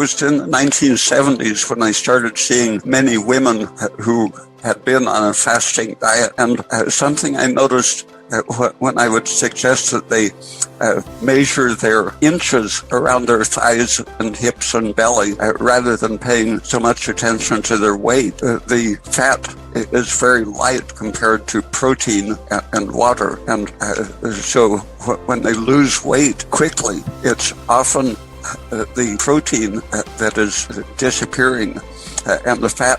was in the 1970s when I started seeing many women who had been on a fasting diet, and something I noticed when I would suggest that they measure their inches around their thighs and hips and belly rather than paying so much attention to their weight. The fat is very light compared to protein and water, and so when they lose weight quickly, it's often the protein that is disappearing. And the fat,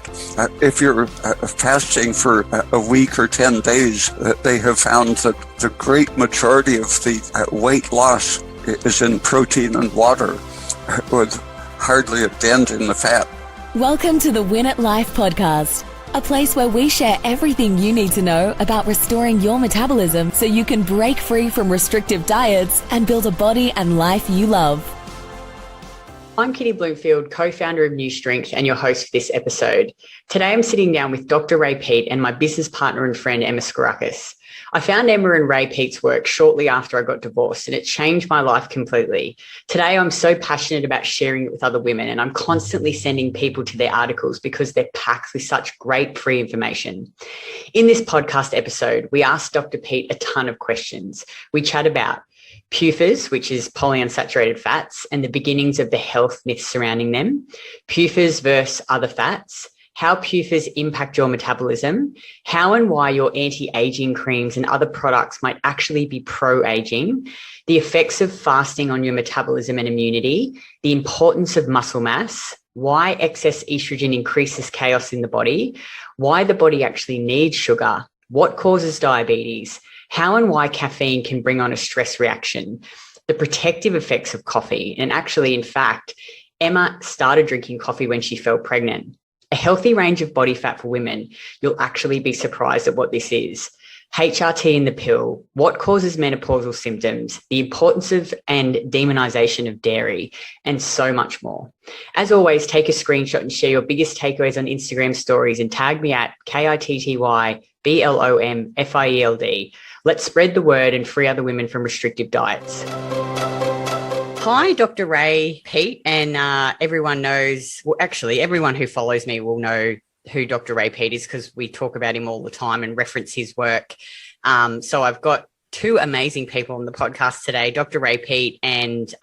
if you're fasting for a week or 10 days, they have found that the great majority of the weight loss is in protein and water, with hardly a dent in the fat. Welcome to the WinAtLife podcast, a place where we share everything you need to know about restoring your metabolism so you can break free from restrictive diets and build a body and life you love. I'm Kitty Bloomfield, co-founder of New Strength and your host for this episode. Today I'm sitting down with Dr Ray Peat and my business partner and friend Emma Sgourakis. I found Emma and Ray Peat's work shortly after I got divorced, and it changed my life completely. Today I'm so passionate about sharing it with other women, and I'm constantly sending people to their articles because they're packed with such great free information. In this podcast episode, we asked Dr Peat a ton of questions. We chat about PUFAs, which is polyunsaturated fats, and the beginnings of the health myths surrounding them, PUFAs versus other fats, how PUFAs impact your metabolism, how and why your anti-aging creams and other products might actually be pro-aging, the effects of fasting on your metabolism and immunity, the importance of muscle mass, why excess estrogen increases chaos in the body, why the body actually needs sugar, what causes diabetes, how and why caffeine can bring on a stress reaction, the protective effects of coffee. And actually, in fact, Emma started drinking coffee when she fell pregnant. A healthy range of body fat for women. You'll actually be surprised at what this is. HRT in the pill, what causes menopausal symptoms, the importance of and demonization of dairy, and so much more. As always, take a screenshot and share your biggest takeaways on Instagram stories and tag me at KITTYBLOMFIELD. Let's spread the word and free other women from restrictive diets. Hi, Dr. Ray Peat, and everyone knows, well, actually, everyone who follows me will know who Dr. Ray Peat is because we talk about him all the time and reference his work. So I've got two amazing people on the podcast today, Dr. Ray Peat and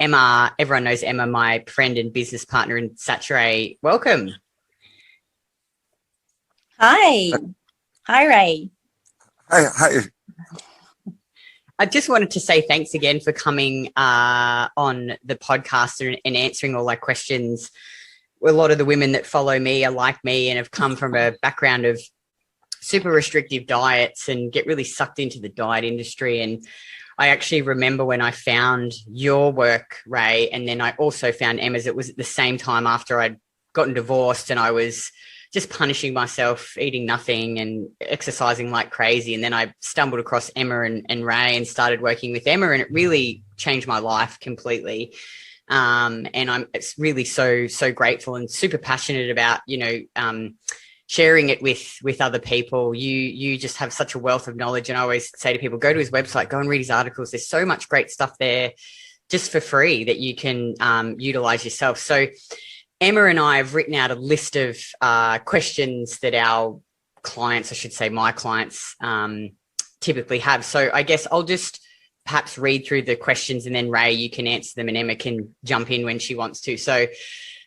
Emma. Everyone knows Emma, my friend and business partner in Saturday. Welcome. Hi. Hi, Ray. Hi. I just wanted to say thanks again for coming on the podcast and answering all our questions. A lot of the women that follow me are like me and have come from a background of super restrictive diets and get really sucked into the diet industry. And I actually remember when I found your work, Ray, and then I also found Emma's. It was at the same time after I'd gotten divorced and I was just punishing myself, eating nothing and exercising like crazy. And then I stumbled across Emma and Ray and started working with Emma, and it really changed my life completely. And I'm really so grateful and super passionate about, sharing it with other people. You just have such a wealth of knowledge. And I always say to people, go to his website, go and read his articles. There's so much great stuff there just for free that you can utilize yourself. So Emma and I have written out a list of questions that our clients, I should say my clients, typically have. So I guess I'll just perhaps read through the questions and then Ray, you can answer them and Emma can jump in when she wants to. So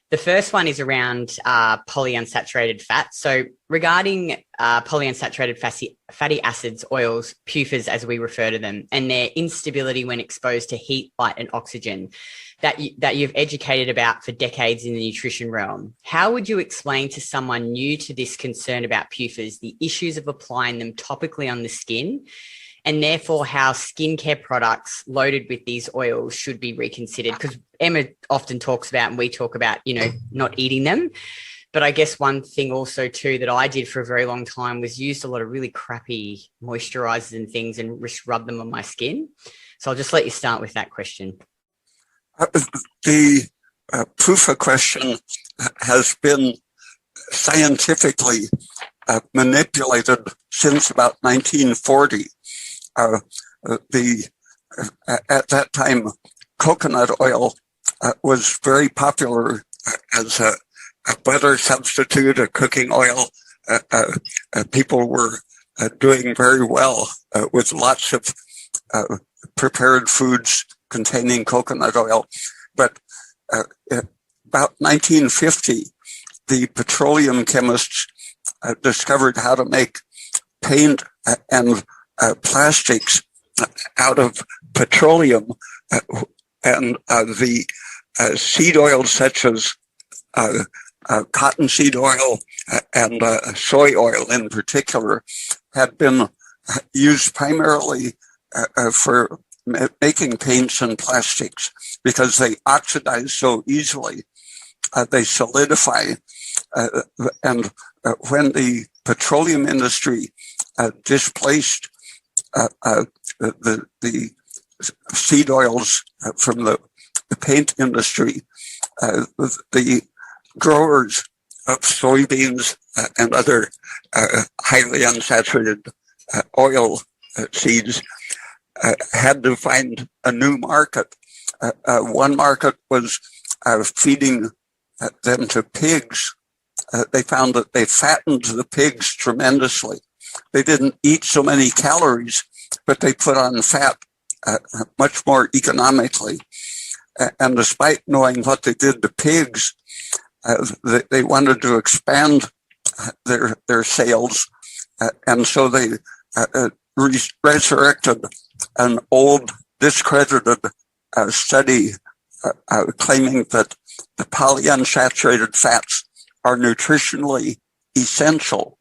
the first one is around polyunsaturated fat. So regarding polyunsaturated fatty acids, oils, PUFAs as we refer to them, and their instability when exposed to heat, light and oxygen that you've educated about for decades in the nutrition realm. How would you explain to someone new to this concern about PUFAs the issues of applying them topically on the skin, and therefore how skincare products loaded with these oils should be reconsidered? Because Emma often talks about, and we talk about, not eating them. But I guess one thing also too that I did for a very long time was used a lot of really crappy moisturizers and things and just rub them on my skin. So I'll just let you start with that question. The PUFA question has been scientifically manipulated since about 1940. At that time, coconut oil was very popular as a butter substitute, a cooking oil. People were doing very well with lots of prepared foods containing coconut oil. But about 1950, the petroleum chemists discovered how to make paint and plastics out of petroleum, and the seed oils such as cottonseed oil and soy oil in particular had been used primarily for making paints and plastics because they oxidize so easily. They solidify. And when the petroleum industry displaced the seed oils from the paint industry, the growers of soybeans and other highly unsaturated oil seeds had to find a new market. One market was feeding them to pigs. They found that they fattened the pigs tremendously. They didn't eat so many calories, but they put on fat much more economically. And despite knowing what they did to pigs, they wanted to expand their sales. And so they resurrected an old, discredited study claiming that the polyunsaturated fats are nutritionally essential.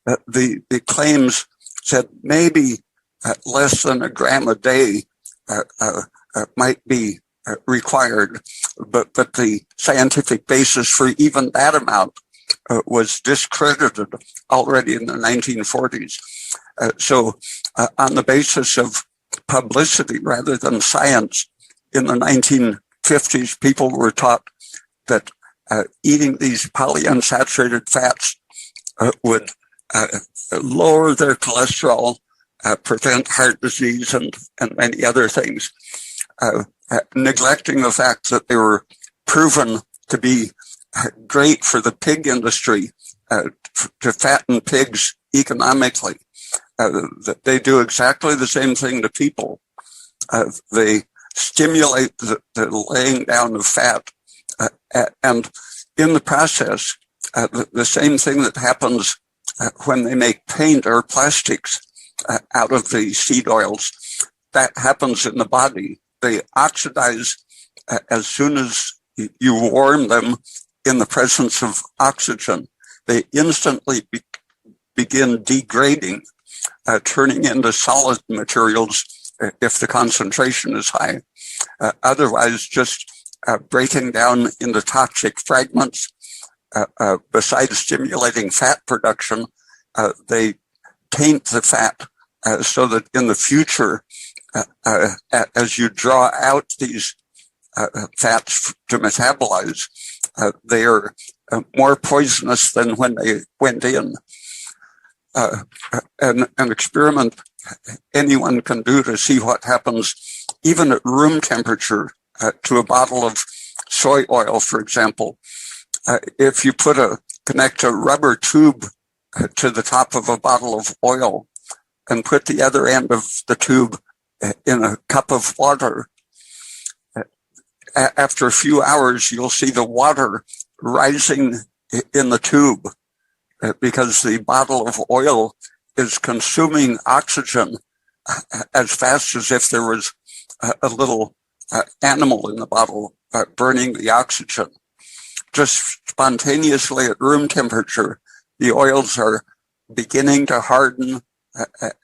The claims said maybe less than a gram a day might be required, but the scientific basis for even that amount was discredited already in the 1940s. So on the basis of publicity rather than science, in the 1950s, people were taught that eating these polyunsaturated fats would lower their cholesterol, prevent heart disease, and many other things, neglecting the fact that they were proven to be great for the pig industry, to fatten pigs economically. That they do exactly the same thing to people. They stimulate the laying down of fat, and in the process, the same thing that happens when they make paint or plastics out of the seed oils, that happens in the body. They oxidize as soon as you warm them in the presence of oxygen. They instantly begin degrading, turning into solid materials if the concentration is high. Otherwise, just breaking down into toxic fragments. Besides stimulating fat production, they taint the fat so that in the future, as you draw out these fats to metabolize, they are more poisonous than when they went in. An experiment anyone can do to see what happens, even at room temperature, to a bottle of soy oil, for example. If you connect a rubber tube to the top of a bottle of oil and put the other end of the tube in a cup of water, after a few hours, you'll see the water rising in the tube because the bottle of oil is consuming oxygen as fast as if there was a little animal in the bottle burning the oxygen. Just spontaneously at room temperature, the oils are beginning to harden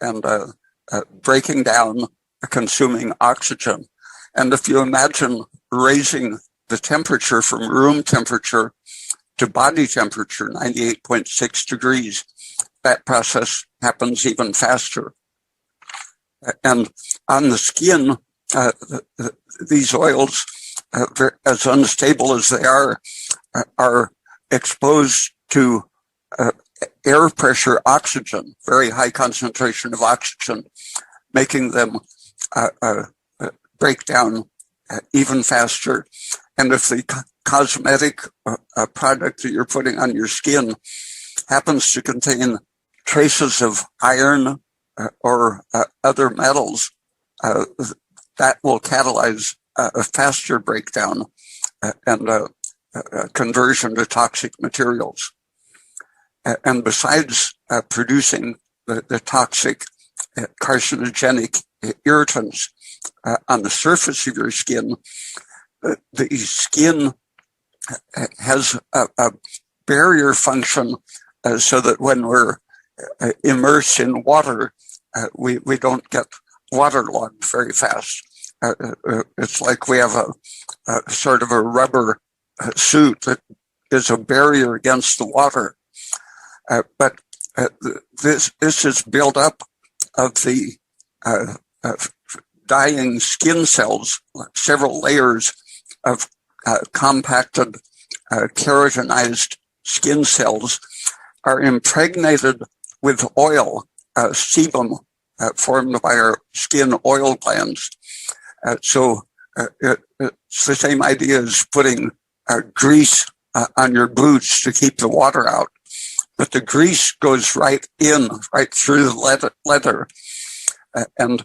and breaking down, consuming oxygen. And if you imagine raising the temperature from room temperature to body temperature, 98.6 degrees, that process happens even faster. And on the skin, these oils, as unstable as they are exposed to air pressure oxygen, very high concentration of oxygen, making them break down even faster. And if the cosmetic product that you're putting on your skin happens to contain traces of iron or other metals, that will catalyze a faster breakdown and conversion to toxic materials. And besides producing the toxic carcinogenic irritants on the surface of your skin, the skin has a barrier function so that when we're immersed in water, we don't get waterlogged very fast. It's like we have a sort of a rubber suit that is a barrier against the water. But this is built up of the dying skin cells, several layers of compacted keratinized skin cells are impregnated with oil, sebum formed by our skin oil glands. So it's the same idea as putting grease on your boots to keep the water out. But the grease goes right through the leather. And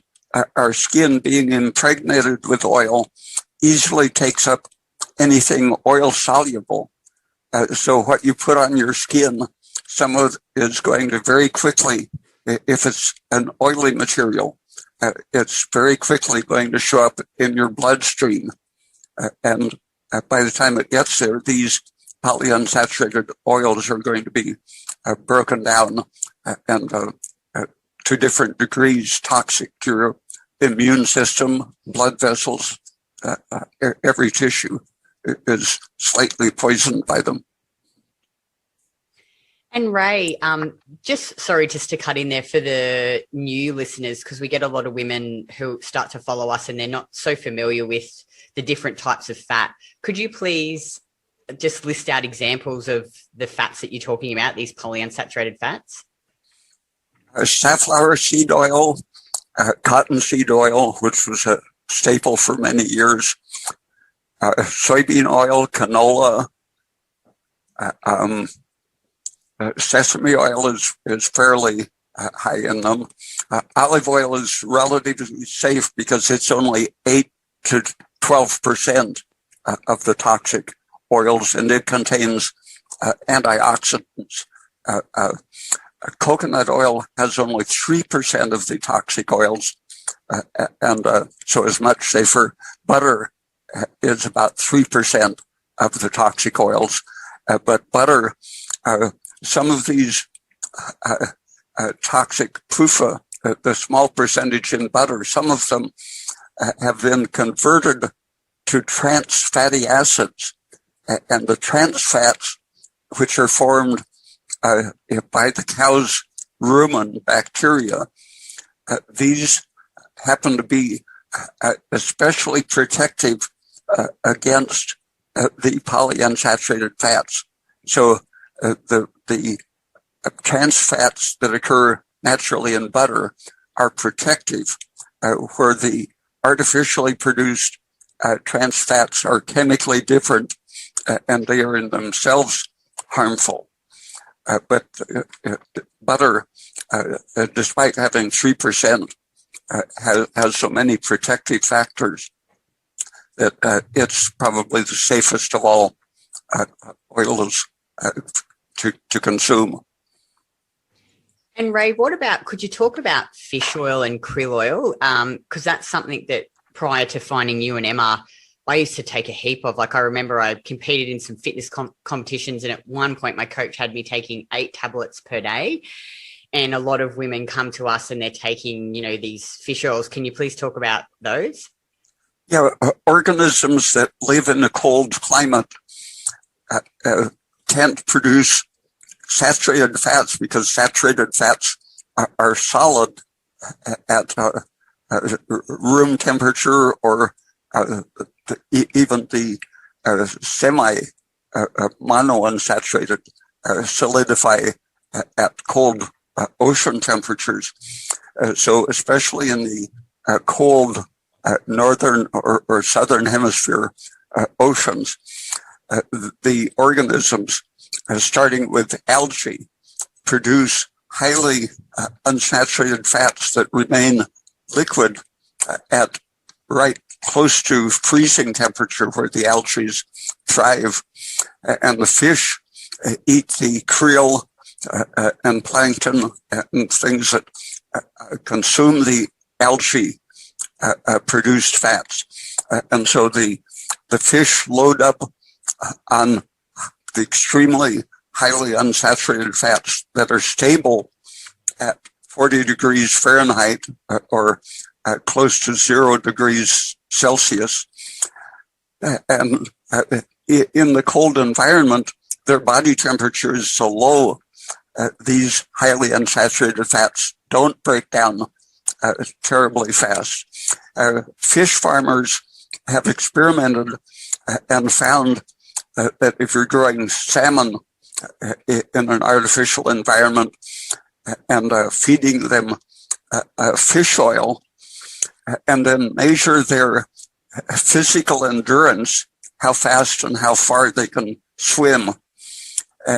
our skin, being impregnated with oil, easily takes up anything oil soluble. So what you put on your skin, some of it is going to very quickly, if it's an oily material, it's very quickly going to show up in your bloodstream. And by the time it gets there, these polyunsaturated oils are going to be broken down and to different degrees toxic to your immune system, blood vessels, every tissue is slightly poisoned by them. And Ray, just to cut in there for the new listeners, because we get a lot of women who start to follow us and they're not so familiar with the different types of fat. Could you please just list out examples of the fats that you're talking about, these polyunsaturated fats? Safflower seed oil, cottonseed oil, which was a staple for many years, soybean oil, canola, sesame oil is fairly high in them. Olive oil is relatively safe because it's only 8 to 12% of the toxic oils, and it contains antioxidants. Coconut oil has only 3% of the toxic oils, and so is much safer. Butter is about 3% of the toxic oils, but butter, some of these toxic PUFA, the small percentage in butter, some of them have been converted to trans fatty acids, and the trans fats, which are formed by the cow's rumen bacteria, these happen to be especially protective against the polyunsaturated fats. So the trans fats that occur naturally in butter are protective, where the artificially produced trans fats are chemically different, and they are in themselves harmful. But butter, despite having 3%, has so many protective factors that it's probably the safest of all oils to consume. And Ray, could you talk about fish oil and krill oil? Because that's something that prior to finding you and Emma, I used to take a heap of. Like, I remember I competed in some fitness competitions, and at one point my coach had me taking 8 tablets per day. And a lot of women come to us and they're taking, these fish oils. Can you please talk about those? Yeah, organisms that live in a cold climate can't produce saturated fats because saturated fats are solid at room temperature, or even the monounsaturated solidify at cold ocean temperatures. So especially in the cold northern or southern hemisphere oceans, the organisms, starting with algae, produce highly unsaturated fats that remain liquid at right close to freezing temperature where the algae thrive. And the fish eat the krill and plankton and things that consume the algae produced fats. And so the fish load up on the extremely highly unsaturated fats that are stable at 40 degrees Fahrenheit or close to 0 degrees Celsius. And in the cold environment, their body temperature is so low, these highly unsaturated fats don't break down terribly fast. Fish farmers have experimented and found that if you're growing salmon in an artificial environment and feeding them fish oil, and then measure their physical endurance, how fast and how far they can swim,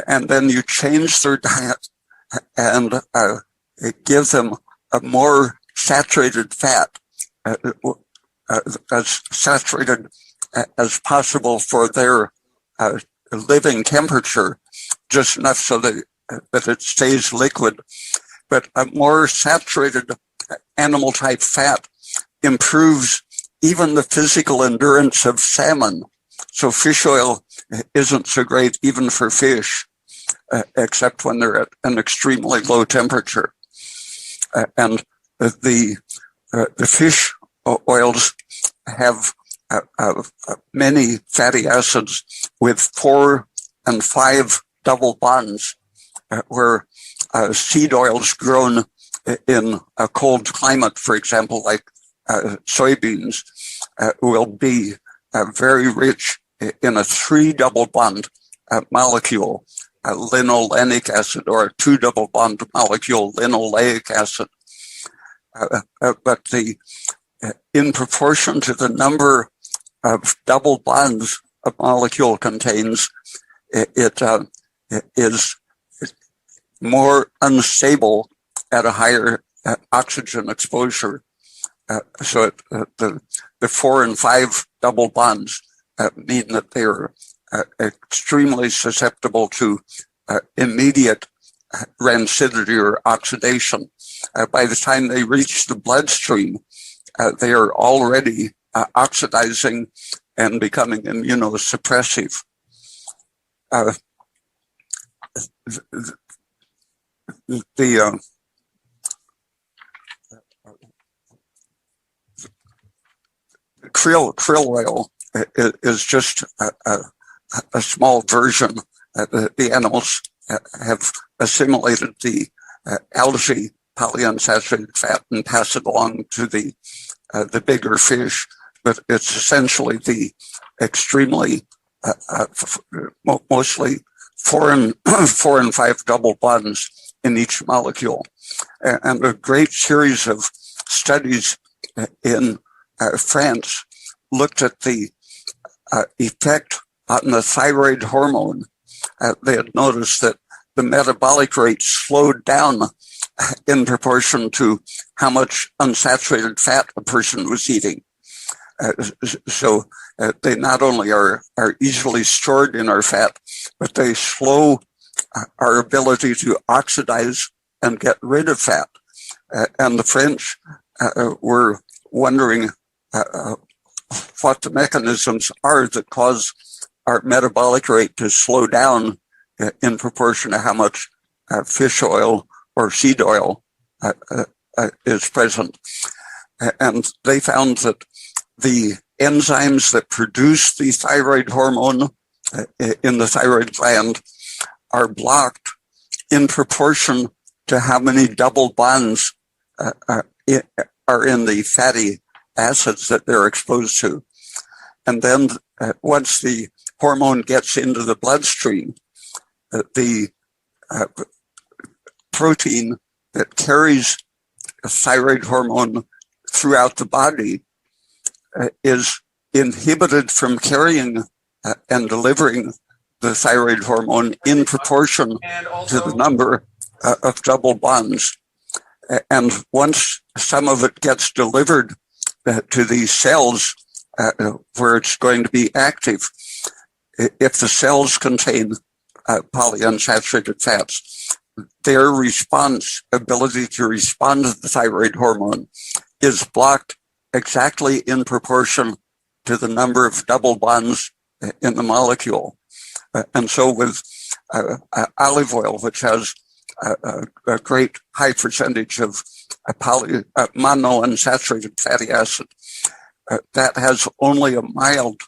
and then you change their diet and give them a more saturated fat, as saturated as possible for their living temperature, just enough so that it stays liquid. But a more saturated animal type fat improves even the physical endurance of salmon. So fish oil isn't so great even for fish, except when they're at an extremely low temperature. And the fish oils have many fatty acids with 4 and 5 double bonds, where seed oils grown in a cold climate, for example, like soybeans, will be very rich in a 3 double bond molecule, linolenic acid, or a 2 double bond molecule, linoleic acid. But in proportion to the number of double bonds a molecule contains, it is more unstable at a higher oxygen exposure. So the 4 and 5 double bonds mean that they are extremely susceptible to immediate rancidity or oxidation. By the time they reach the bloodstream, they are already oxidizing and becoming immunosuppressive. The krill oil is just a small version. The animals have assimilated the algae polyunsaturated fat and pass it along to the bigger fish, but it's essentially the extremely mostly 4 and 5 double bonds in each molecule. And a great series of studies in France looked at the effect on the thyroid hormone. They had noticed that the metabolic rate slowed down in proportion to how much unsaturated fat a person was eating. So they not only are easily stored in our fat, but they slow our ability to oxidize and get rid of fat. And the French were wondering what the mechanisms are that cause our metabolic rate to slow down in proportion to how much fish oil or seed oil is present. And they found that the enzymes that produce the thyroid hormone in the thyroid gland are blocked in proportion to how many double bonds are in the fatty acids that they're exposed to. And then once the hormone gets into the bloodstream, the protein that carries thyroid hormone throughout the body is inhibited from carrying and delivering the thyroid hormone in proportion to the number of double bonds. And once some of it gets delivered to these cells where it's going to be active, if the cells contain polyunsaturated fats, their ability to respond to the thyroid hormone is blocked exactly in proportion to the number of double bonds in the molecule. And so with olive oil, which has a great high percentage of monounsaturated fatty acid, that has only a mild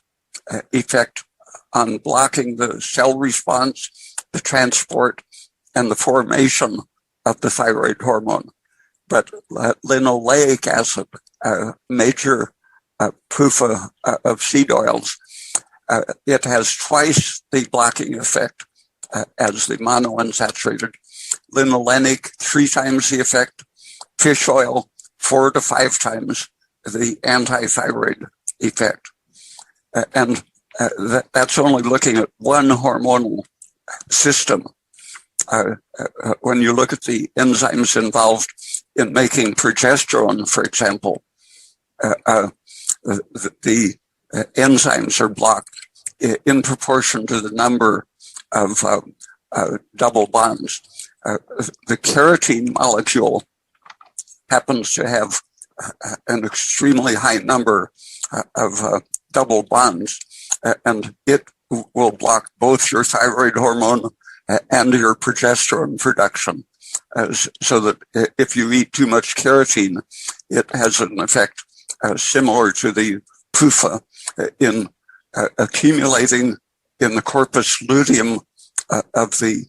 effect on blocking the cell response, the transport, and the formation of the thyroid hormone. But linoleic acid, a major PUFA of seed oils, it has twice the blocking effect as the monounsaturated. Linolenic, 3 times the effect. Fish oil, 4 to 5 times the anti-thyroid effect. And that's only looking at one hormonal system. When you look at the enzymes involved in making progesterone, for example, the enzymes are blocked in proportion to the number of double bonds. The keratin molecule happens to have an extremely high number of double bonds, and it will block both your thyroid hormone and your progesterone production. So that if you eat too much keratin, it has an effect similar to the PUFA in accumulating in the corpus luteum of the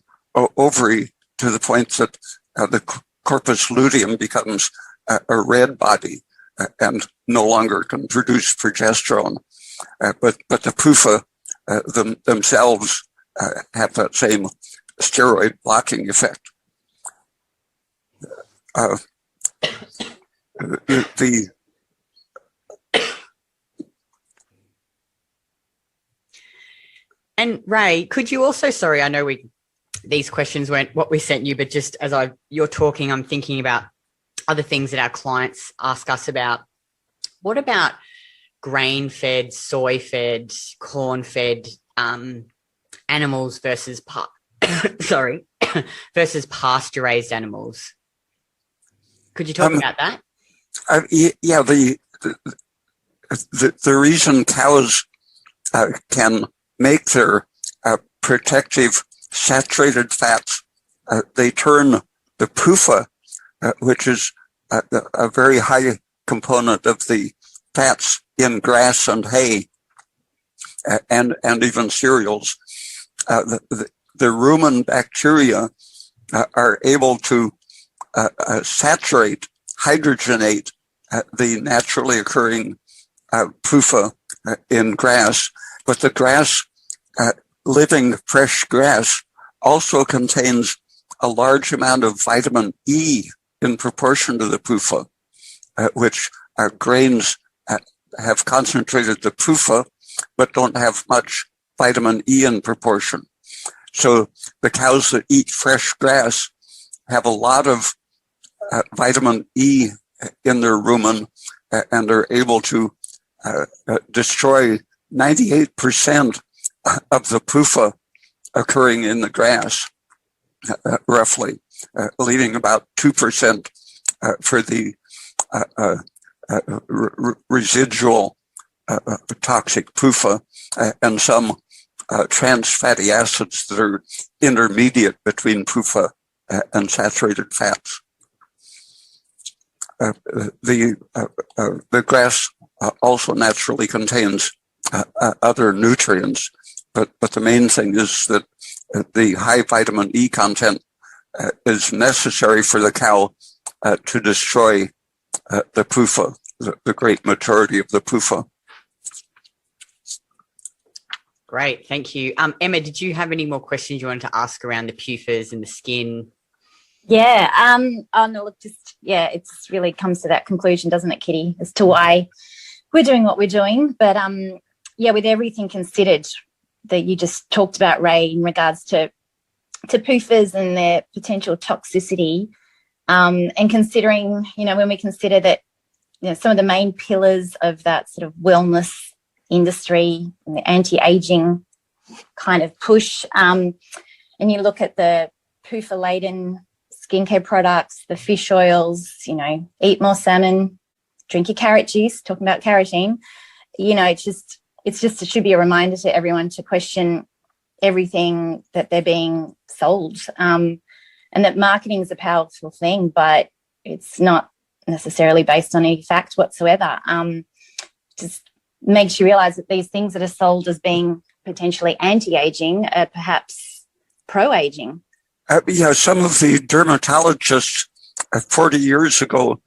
ovary to the point that the corpus luteum becomes a red body and no longer can produce progesterone. But the PUFA themselves have that same steroid blocking effect. And Ray, could you also, sorry, I know these questions weren't what we sent you, but just as you're talking, I'm thinking about other things that our clients ask us about. What about grain-fed, soy-fed, corn-fed animals versus versus pasture-raised animals? Could you talk about that? Yeah, the reason cows can make their protective saturated fats, they turn the PUFA, which is a very high component of the fats in grass and hay, and even cereals. The rumen bacteria are able to saturate, hydrogenate the naturally occurring PUFA in grass, but the grass, living fresh grass, also contains a large amount of vitamin E in proportion to the PUFA, which grains have concentrated the PUFA, but don't have much vitamin E in proportion. So the cows that eat fresh grass have a lot of vitamin E in their rumen and are able to destroy 98% of the PUFA occurring in the grass, roughly, leaving about 2% for the residual toxic PUFA and some trans fatty acids that are intermediate between PUFA and saturated fats. The grass also naturally contains other nutrients, but the main thing is that the high vitamin E content is necessary for the cow to destroy the PUFA, the great majority of the PUFA. Great, thank you. Emma, did you have any more questions you wanted to ask around the PUFAs and the skin? Yeah. Oh no, look, it just really comes to that conclusion, doesn't it, Kitty, as to why we're doing what we're doing. But with everything considered that you just talked about, Ray, in regards to PUFAs and their potential toxicity, and considering, when we consider that, some of the main pillars of that sort of wellness industry and the anti-aging kind of push, and you look at the PUFA-laden skincare products, the fish oils, eat more salmon, drink your carrot juice, talking about carotene, it should be a reminder to everyone to question everything that they're being sold, and that marketing is a powerful thing, but it's not necessarily based on any fact whatsoever. Just makes you realize that these things that are sold as being potentially anti-aging are perhaps pro-aging. Some of the dermatologists 40 years ago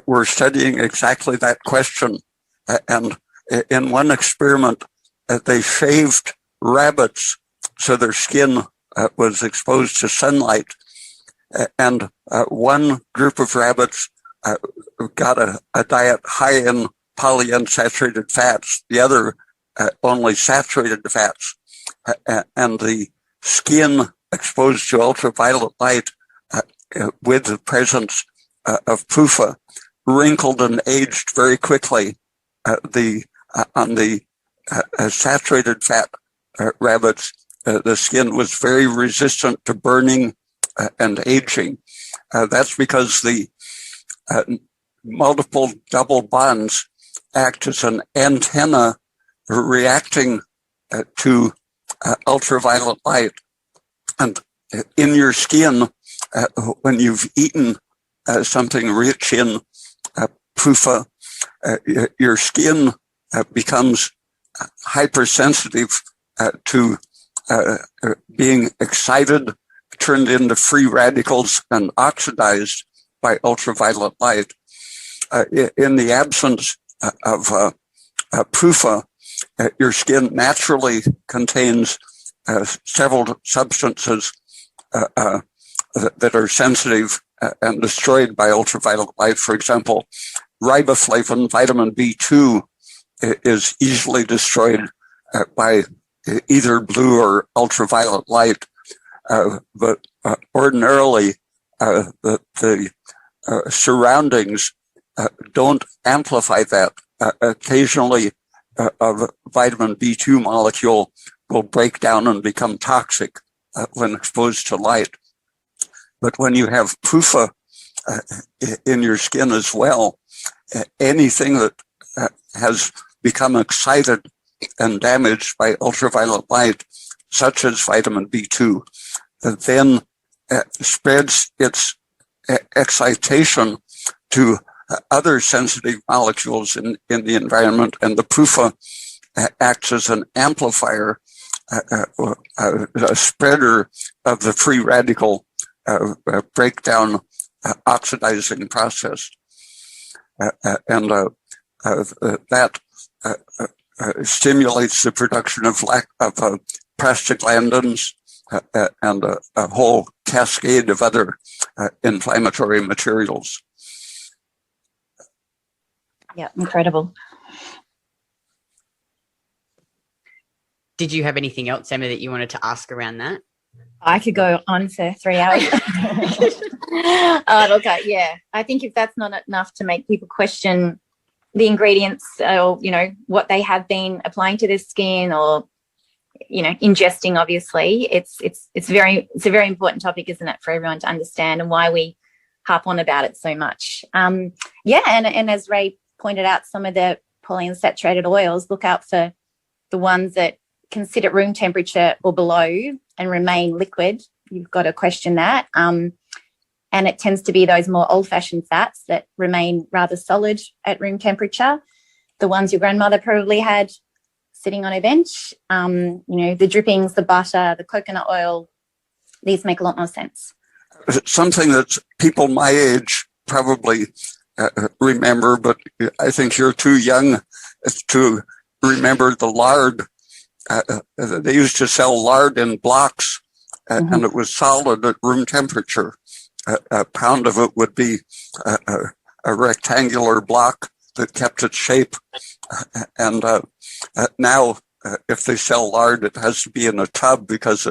were studying exactly that question. And in one experiment, they shaved rabbits so their skin was exposed to sunlight. And one group of rabbits got a diet high in polyunsaturated fats, the other only saturated fats. And the skin exposed to ultraviolet light with the presence of PUFA wrinkled and aged very quickly. On the saturated fat rabbits, the skin was very resistant to burning and aging. That's because the multiple double bonds act as an antenna reacting to ultraviolet light. And in your skin, when you've eaten something rich in PUFA, your skin becomes hypersensitive to being excited, turned into free radicals, and oxidized by ultraviolet light. In the absence of PUFA, your skin naturally contains several substances that are sensitive and destroyed by ultraviolet light. For example, riboflavin, vitamin B2, is easily destroyed by either blue or ultraviolet light. But ordinarily, the surroundings don't amplify that. Occasionally, a vitamin B2 molecule will break down and become toxic when exposed to light. But when you have PUFA in your skin as well, anything that has become excited and damaged by ultraviolet light, such as vitamin B2, then spreads its excitation to other sensitive molecules in the environment, and the PUFA acts as an amplifier, a spreader of the free radical breakdown oxidizing process. And that stimulates the production of prostaglandins and a whole cascade of other inflammatory materials. Yeah, incredible. Did you have anything else, Emma, that you wanted to ask around that? I could go on for 3 hours. Look, yeah, I think if that's not enough to make people question the ingredients or, what they have been applying to their skin or, ingesting, obviously, it's a very important topic, isn't it, for everyone to understand, and why we harp on about it so much. And as Ray pointed out, some of the polyunsaturated oils, look out for the ones that can sit at room temperature or below and remain liquid. You've got to question that. And it tends to be those more old-fashioned fats that remain rather solid at room temperature. The ones your grandmother probably had sitting on a bench, the drippings, the butter, the coconut oil, these make a lot more sense. Something that people my age probably remember, but I think you're too young to remember the lard. They used to sell lard in blocks, and it was solid at room temperature. A pound of it would be a rectangular block that kept its shape And now, if they sell lard, it has to be in a tub because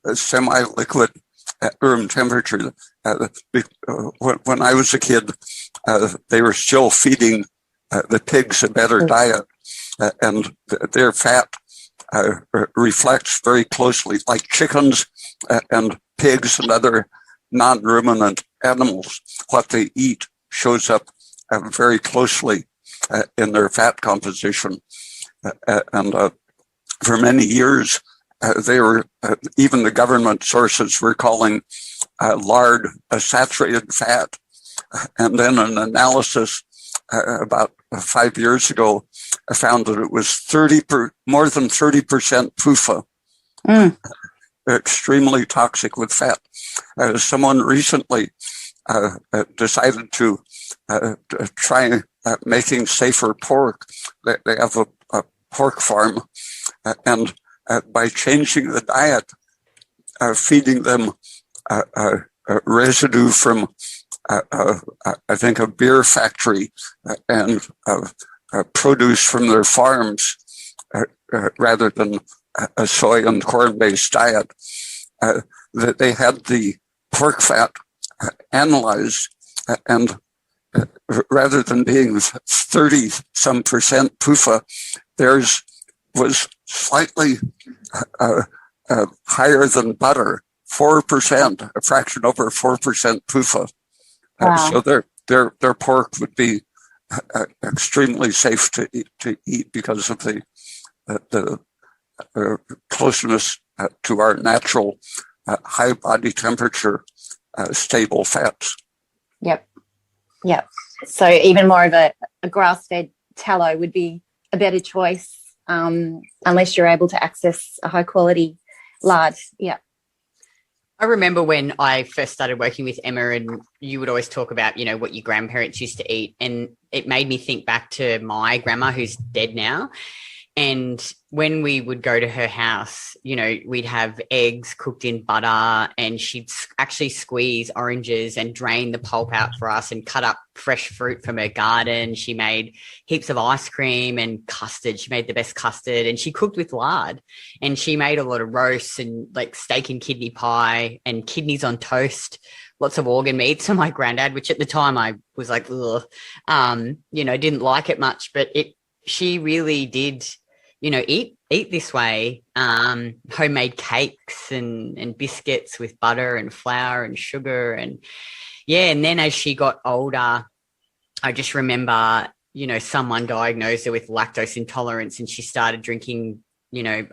it's semi-liquid at room temperature. When I was a kid, they were still feeding the pigs a better diet, and their fat reflects very closely, like chickens and pigs and other non-ruminant animals. What they eat shows up very closely in their fat composition. And for many years, they were, even the government sources were calling lard a saturated fat. And then an analysis about 5 years ago found that it was more than 30% PUFA. Extremely toxic with fat. Someone recently decided to try making safer pork. They have a pork farm, and by changing the diet, feeding them residue from, I think, a beer factory and produce from their farms, rather than a soy and corn-based diet, that they had the pork fat analyzed, and rather than being 30-some% PUFA, theirs was slightly higher than butter, 4%, a fraction over 4% PUFA. Wow. So their pork would be extremely safe to eat because of the closeness to our natural high body temperature stable fats. Yep. So even more of a grass-fed tallow would be a better choice, unless you're able to access a high quality lard. Yeah. I remember when I first started working with Emma, and you would always talk about, what your grandparents used to eat. And it made me think back to my grandma, who's dead now. And when we would go to her house, we'd have eggs cooked in butter, and she'd actually squeeze oranges and drain the pulp out for us and cut up fresh fruit from her garden. She made heaps of ice cream and custard. She made the best custard, and she cooked with lard, and she made a lot of roasts and like steak and kidney pie and kidneys on toast, lots of organ meats. And my granddad, which at the time I was like, ugh, didn't like it much, but she really did, eat this way, homemade cakes and biscuits with butter and flour and sugar. And then as she got older, I just remember, someone diagnosed her with lactose intolerance, and she started drinking,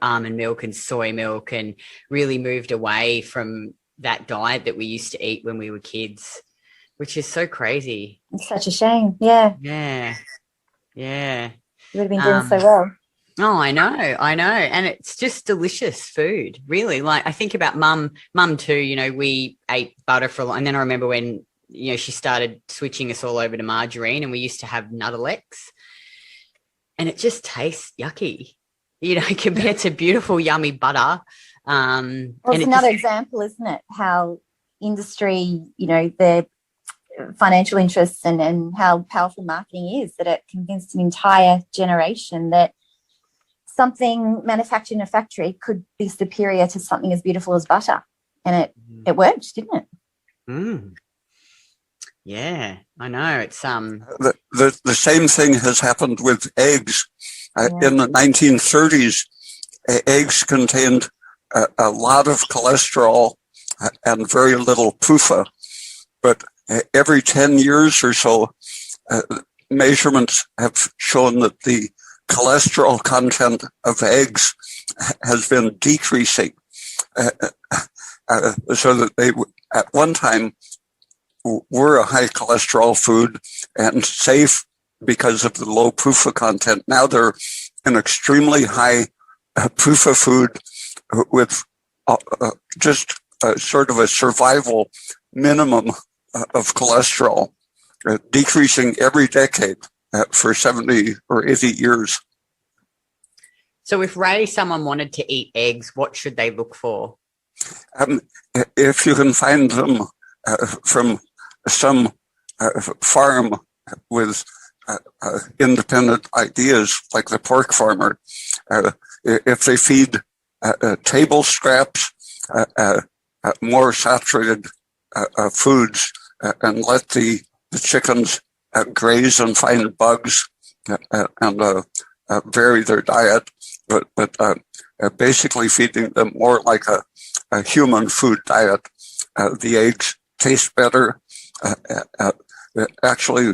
almond milk and soy milk, and really moved away from that diet that we used to eat when we were kids, which is so crazy. It's such a shame. Yeah. You would have been doing so well. Oh, I know. And it's just delicious food, really. Like, I think about mum too, we ate butter for a lot. And then I remember when, she started switching us all over to margarine, and we used to have Nuttalex, and it just tastes yucky, compared to beautiful, yummy butter. Well, it's another example, isn't it? How industry, their financial interests and how powerful marketing is, that it convinced an entire generation that something manufactured in a factory could be superior to something as beautiful as butter. And it worked, didn't it? Yeah, I know. It's the same thing has happened with eggs. In the 1930s, eggs contained a lot of cholesterol and very little PUFA. But every 10 years or so, measurements have shown that the cholesterol content of eggs has been decreasing, so that they at one time were a high cholesterol food and safe because of the low PUFA content. Now they're an extremely high PUFA food with just sort of a survival minimum of cholesterol, decreasing every decade for 70 or 80 years. So if someone wanted to eat eggs, what should they look for? If you can find them from some farm with independent ideas, like the pork farmer. If they feed table scraps, more saturated foods, and let the chickens graze and find bugs and vary their diet, but basically feeding them more like a human food diet. The eggs taste better. Actually,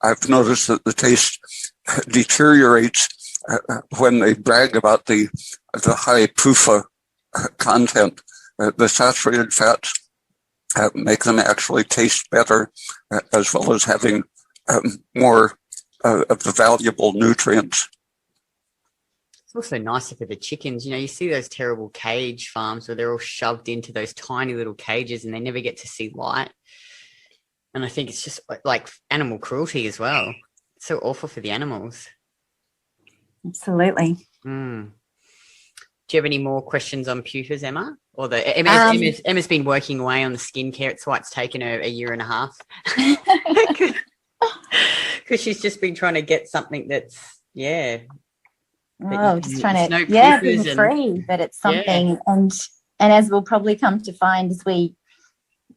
I've noticed that the taste deteriorates when they brag about the high PUFA content. The saturated fats make them actually taste better, as well as having more of the valuable nutrients. It's also nicer for the chickens. You know, you see those terrible cage farms where they're all shoved into those tiny little cages and they never get to see light. And I think it's just like animal cruelty as well. It's so awful for the animals. Absolutely. Mm. Do you have any more questions on PUFAs, Emma? Or Emma's been working away on the skincare. It's why it's taken her a year and a half. Because she's just been trying to get something that's, just trying to, being free, but it's something. And as we'll probably come to find as we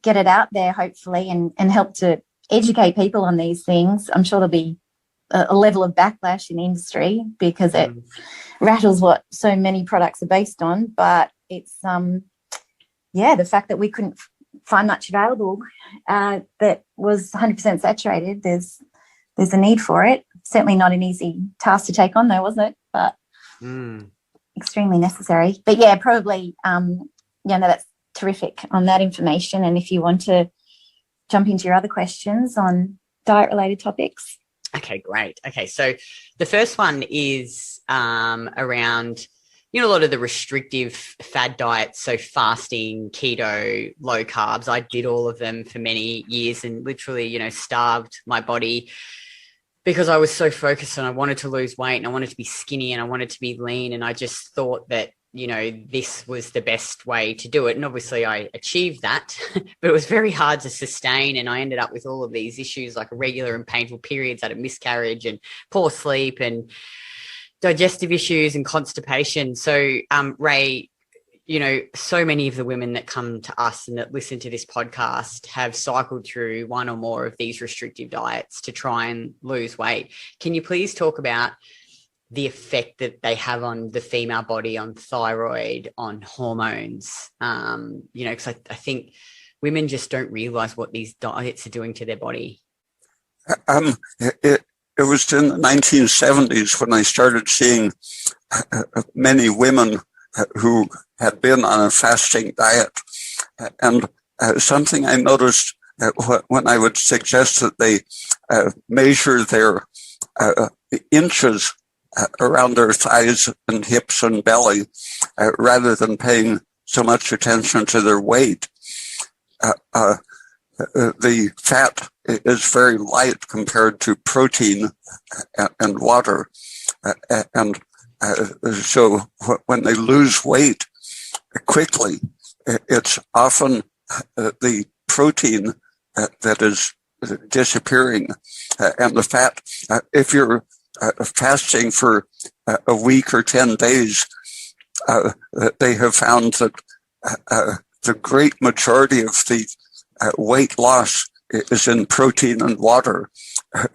get it out there, hopefully, and help to educate people on these things, I'm sure there'll be a level of backlash in the industry because it rattles what so many products are based on. But it's, the fact that we couldn't find much available that was 100% saturated, there's a need for it. Certainly not an easy task to take on, though, wasn't it? But extremely necessary. But yeah, probably, that's terrific on that information. And if you want to jump into your other questions on diet-related topics. Okay, great. Okay, so the first one is around, a lot of the restrictive fad diets, so fasting, keto, low carbs. I did all of them for many years and literally, starved my body because I was so focused and I wanted to lose weight and I wanted to be skinny and I wanted to be lean. And I just thought that, this was the best way to do it. And obviously I achieved that, but it was very hard to sustain. And I ended up with all of these issues like irregular and painful periods, I had a miscarriage and poor sleep and digestive issues and constipation. So, Ray, so many of the women that come to us and that listen to this podcast have cycled through one or more of these restrictive diets to try and lose weight. Can you please talk about the effect that they have on the female body, on thyroid, on hormones? Because I think women just don't realize what these diets are doing to their body. It was in the 1970s when I started seeing many women who had been on a fasting diet. And something I noticed when I would suggest that they measure their inches around their thighs and hips and belly, rather than paying so much attention to their weight. The fat is very light compared to protein and water. So when they lose weight quickly, it's often the protein that is disappearing and the fat. If you're fasting for a week or 10 days, they have found that the great majority of the weight loss is in protein and water,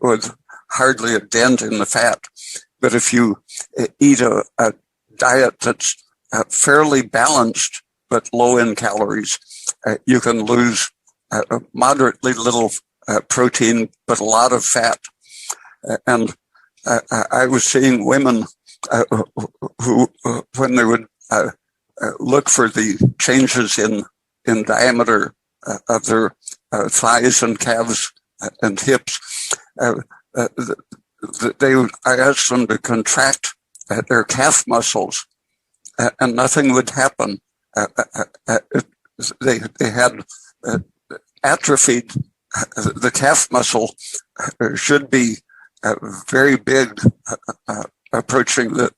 with hardly a dent in the fat. But if you eat a diet that's fairly balanced but low in calories, you can lose moderately little protein but a lot of fat. And I was seeing women who, when they would look for the changes in diameter of their thighs and calves and hips, I asked them to contract their calf muscles, and nothing would happen. They had atrophied. The calf muscle should be very big, approaching the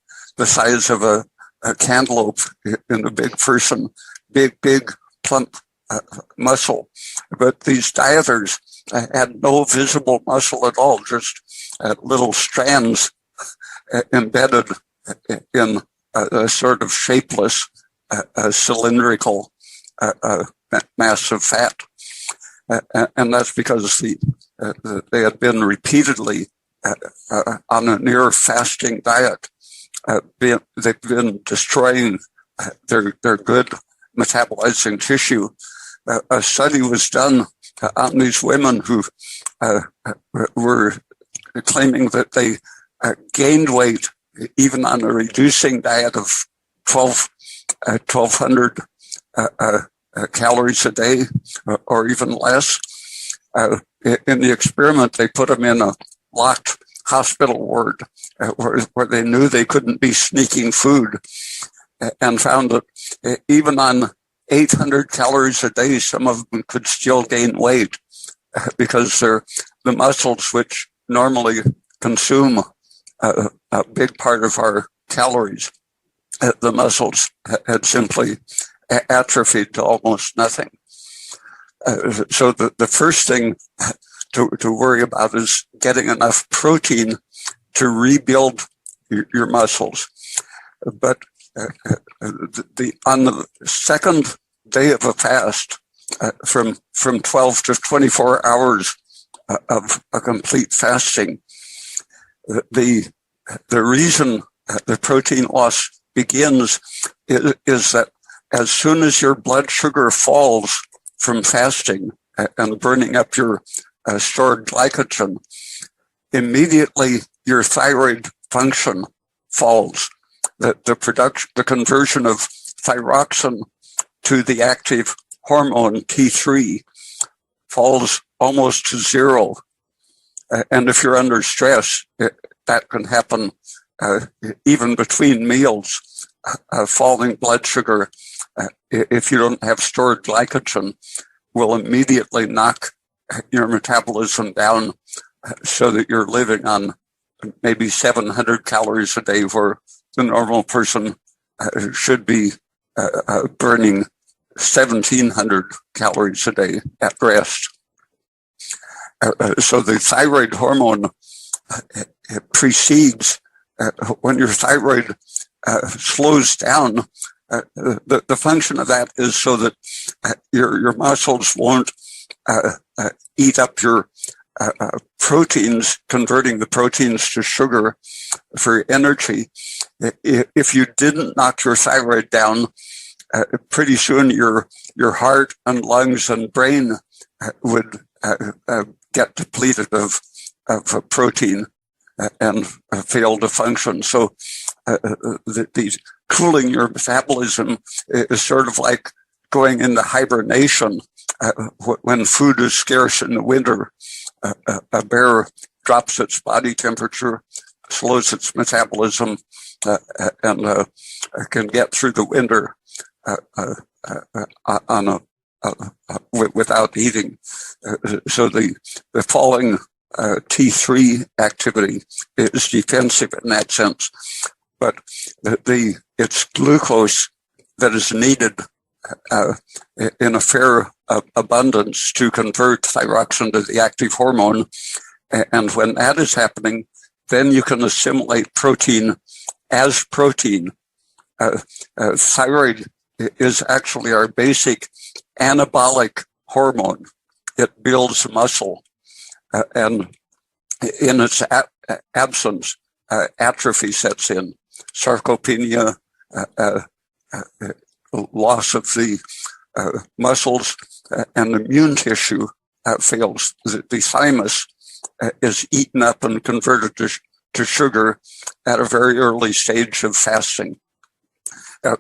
size of a cantaloupe in a big person, big, plump muscle. But these dieters had no visible muscle at all, just little strands embedded in a sort of shapeless, cylindrical mass of fat. And that's because they had been repeatedly on a near fasting diet. They've been destroying their good metabolizing tissue. A study was done on these women who were claiming that they gained weight even on a reducing diet of 1,200 calories a day or even less. In the experiment, they put them in a locked hospital ward where they knew they couldn't be sneaking food, and found that even on 800 calories a day, some of them could still gain weight because the muscles, which normally consume a big part of our calories, the muscles had simply atrophied to almost nothing. So the first thing to worry about is getting enough protein to rebuild your muscles. But on the second day of a fast, from 12 to 24 hours of a complete fasting, the reason the protein loss begins is that as soon as your blood sugar falls from fasting and burning up your stored glycogen, immediately your thyroid function falls. The conversion of thyroxine to the active hormone T3 falls almost to zero. And if you're under stress, that can happen even between meals. Falling blood sugar, if you don't have stored glycogen, will immediately knock your metabolism down so that you're living on maybe 700 calories a day, where the normal person should be burning 1,700 calories a day at rest. So the thyroid hormone precedes, when your thyroid slows down, the function of that is so that your muscles won't eat up your proteins, converting the proteins to sugar for energy. If you didn't knock your thyroid down, pretty soon your heart and lungs and brain would get depleted of protein and fail to function. So the cooling your metabolism is sort of like going into hibernation when food is scarce in the winter. A bear drops its body temperature, slows its metabolism, and can get through the winter without eating. So the falling T3 activity is defensive in that sense, but it's glucose that is needed in a fair abundance to convert thyroxine to the active hormone. And when that is happening, then you can assimilate protein as protein. Thyroid is actually our basic anabolic hormone. It builds muscle, and in its absence, atrophy sets in. Sarcopenia, loss of the muscles, and immune tissue fails. The thymus is eaten up and converted to sugar at a very early stage of fasting.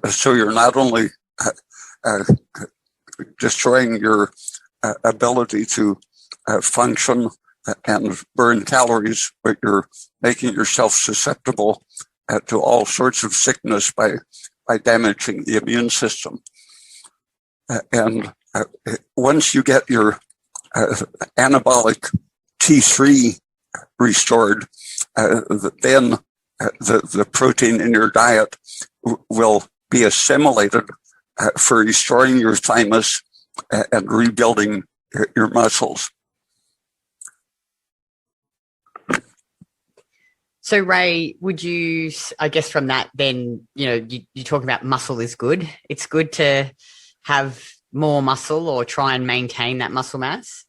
So you're not only destroying your ability to function and burn calories, but you're making yourself susceptible to all sorts of sickness by damaging the immune system. And once you get your anabolic T3 restored, then the protein in your diet will be assimilated for restoring your thymus and rebuilding your muscles. So Ray, would you, I guess from that then, you talk about muscle is good. It's good to have more muscle or try and maintain that muscle mass?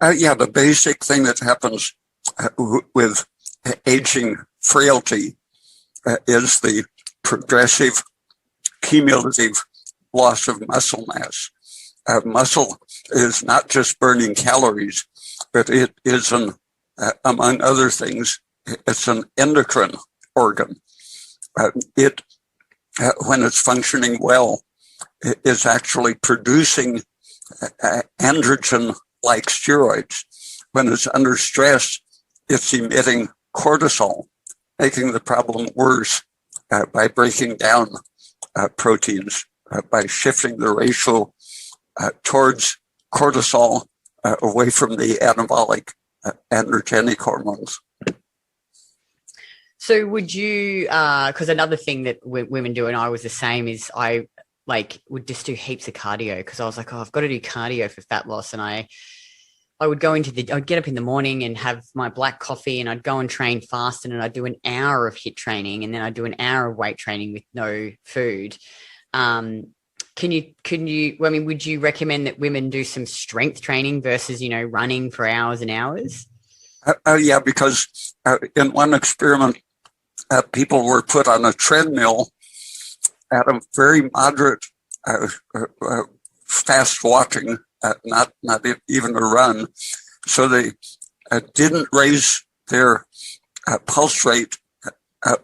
Yeah, the basic thing that happens with aging frailty is the progressive cumulative loss of muscle mass. Muscle is not just burning calories, but it is among other things, it's an endocrine organ. It, when it's functioning well, is actually producing androgen-like steroids. When it's under stress, it's emitting cortisol, making the problem worse by breaking down proteins, by shifting the ratio towards cortisol away from the anabolic androgenic hormones. So would you, because another thing that women do, and I was the same, is I would just do heaps of cardio because I was like, oh, I've got to do cardio for fat loss. And I would I'd get up in the morning and have my black coffee and I'd go and train fasted and I'd do an hour of HIIT training and then I'd do an hour of weight training with no food. Would you recommend that women do some strength training versus, running for hours and hours? Yeah, because in one experiment, people were put on a treadmill at a very moderate fast walking, not even a run. So they didn't raise their pulse rate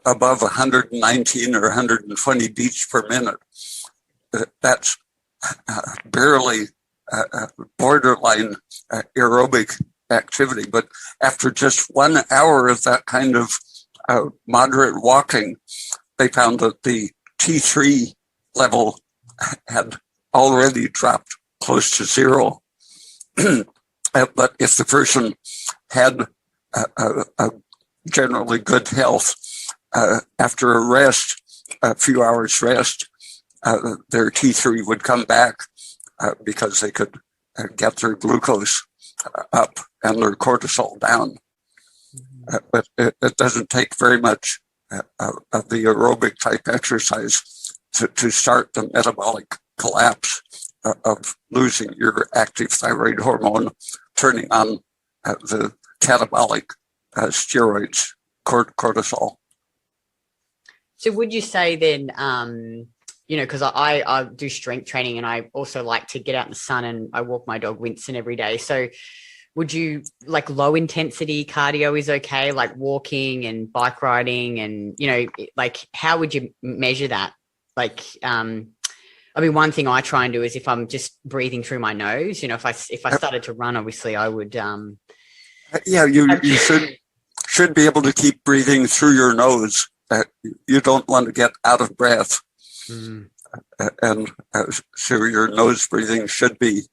above 119 or 120 beats per minute. That's barely borderline aerobic activity. But after just 1 hour of that kind of moderate walking, they found that the T3 level had already dropped close to zero. But if the person had a generally good health, after a few hours rest, their T3 would come back because they could get their glucose up and their cortisol down. But it doesn't take very much of the aerobic type exercise to start the metabolic collapse of losing your active thyroid hormone, turning on the catabolic steroids, cortisol. So would you say then, because I do strength training and I also like to get out in the sun and I walk my dog Winston every day. So would you low intensity cardio is okay, like walking and bike riding and, how would you measure that? One thing I try and do is if I'm just breathing through my nose, if I started to run, obviously I would. Yeah, you should be able to keep breathing through your nose. You don't want to get out of breath. And so your nose breathing should be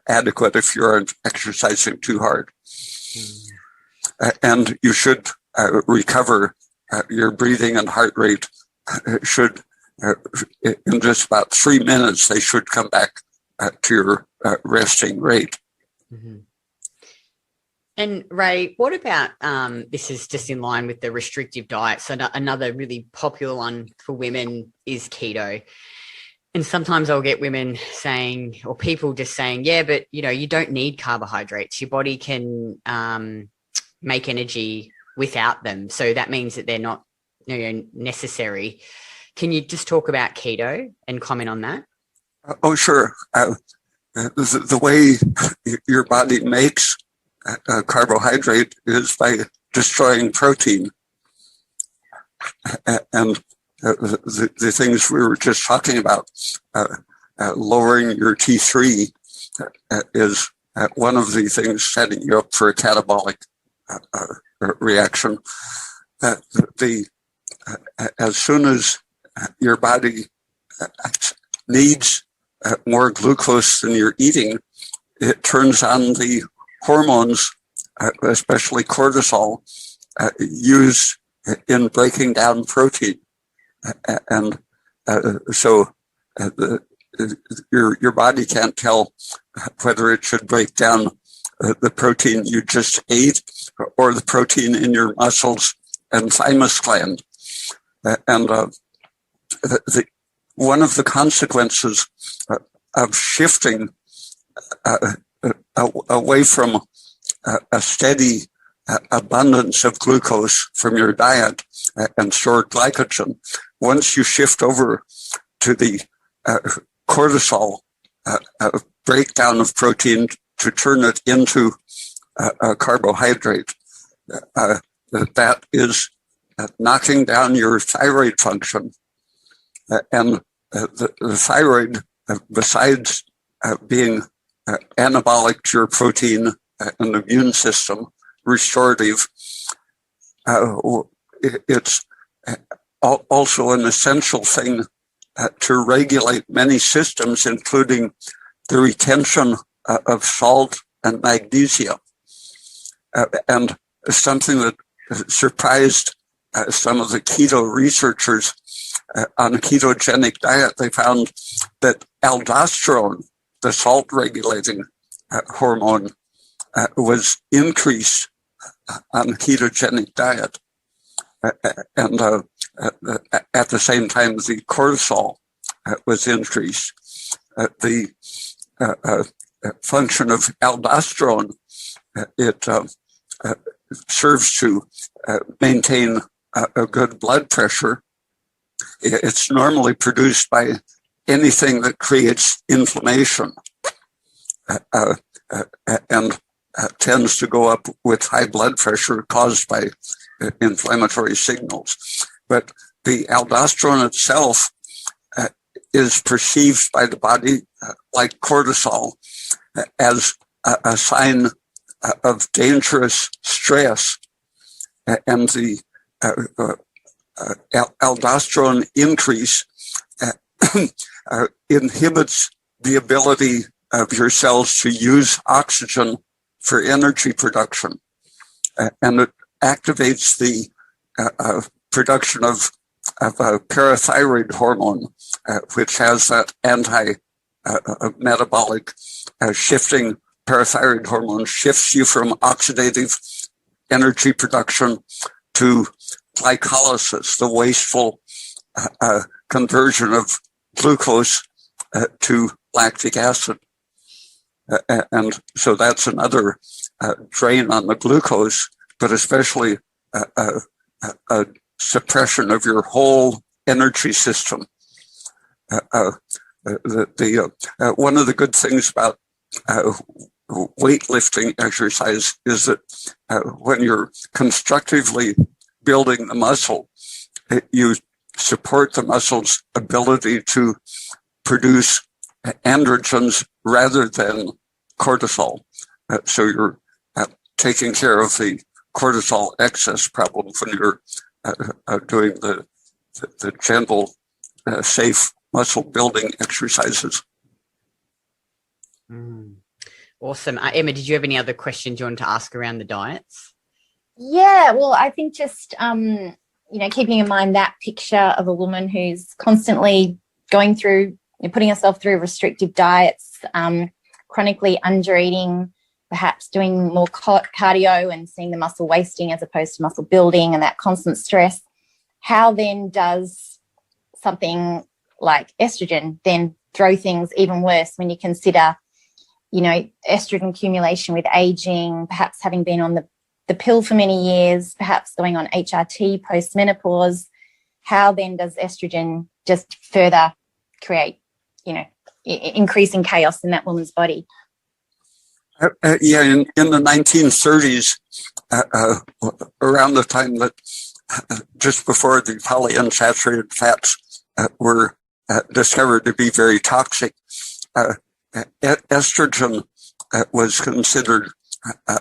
adequate if you aren't exercising too hard. And you should recover your breathing and heart rate should, in just about 3 minutes, they should come back to your resting rate. Mm-hmm. And Ray, what about, this is just in line with the restrictive diet. So another really popular one for women is keto. And sometimes I'll get women saying, or people just saying, yeah, but you don't need carbohydrates. Your body can make energy without them. So that means that they're not necessary. Can you just talk about keto and comment on that? Oh, sure. The way your body makes carbohydrate is by destroying protein. And the things we were just talking about, lowering your T3 is one of the things setting you up for a catabolic reaction. As soon as your body needs more glucose than you're eating, it turns on the hormones, especially cortisol, used in breaking down protein. And so your body can't tell whether it should break down the protein you just ate or the protein in your muscles and thymus gland. One of the consequences of shifting away from a steady abundance of glucose from your diet and stored glycogen, once you shift over to the cortisol breakdown of protein to turn it into a carbohydrate, that is knocking down your thyroid function. And the thyroid, besides being anabolic to your protein and immune system, restorative, it's also an essential thing to regulate many systems, including the retention of salt and magnesium. And something that surprised some of the keto researchers on a ketogenic diet, they found that aldosterone, the salt-regulating hormone, was increased on a ketogenic diet. And at the same time, the cortisol was increased. The function of aldosterone, it serves to maintain a good blood pressure. It's normally produced by anything that creates inflammation and tends to go up with high blood pressure caused by inflammatory signals. But the aldosterone itself is perceived by the body like cortisol as a sign of dangerous stress, and the aldosterone increase inhibits the ability of your cells to use oxygen for energy production, and it activates the production of a parathyroid hormone, which has that anti-metabolic shifting. Parathyroid hormone shifts you from oxidative energy production to glycolysis, the wasteful conversion of glucose to lactic acid. And so that's another drain on the glucose, but especially a suppression of your whole energy system. One of the good things about weightlifting exercise is that when you're constructively building the muscle, you support the muscle's ability to produce androgens rather than cortisol. So you're taking care of the cortisol excess problem when you're doing the gentle, safe muscle building exercises. Awesome. Emma, did you have any other questions you wanted to ask around the diets? Yeah, well, I think just, keeping in mind that picture of a woman who's constantly going through, putting herself through restrictive diets, chronically undereating, perhaps doing more cardio and seeing the muscle wasting as opposed to muscle building and that constant stress. How then does something like estrogen then throw things even worse when you consider, estrogen accumulation with aging, perhaps having been on the pill for many years, perhaps going on HRT post-menopause? How then does estrogen just further create, increasing chaos in that woman's body? In the 1930s, around the time that just before the polyunsaturated fats were discovered to be very toxic, estrogen was considered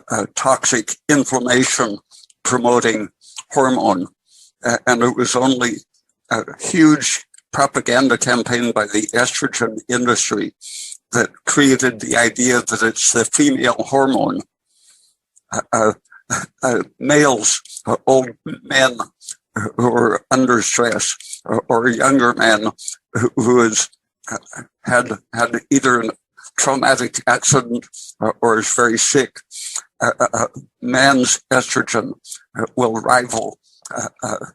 a toxic inflammation-promoting hormone, and it was only a huge propaganda campaign by the estrogen industry that created the idea that it's the female hormone. Males, old men who are under stress, or a younger man who has had either a traumatic accident or is very sick, man's estrogen will rival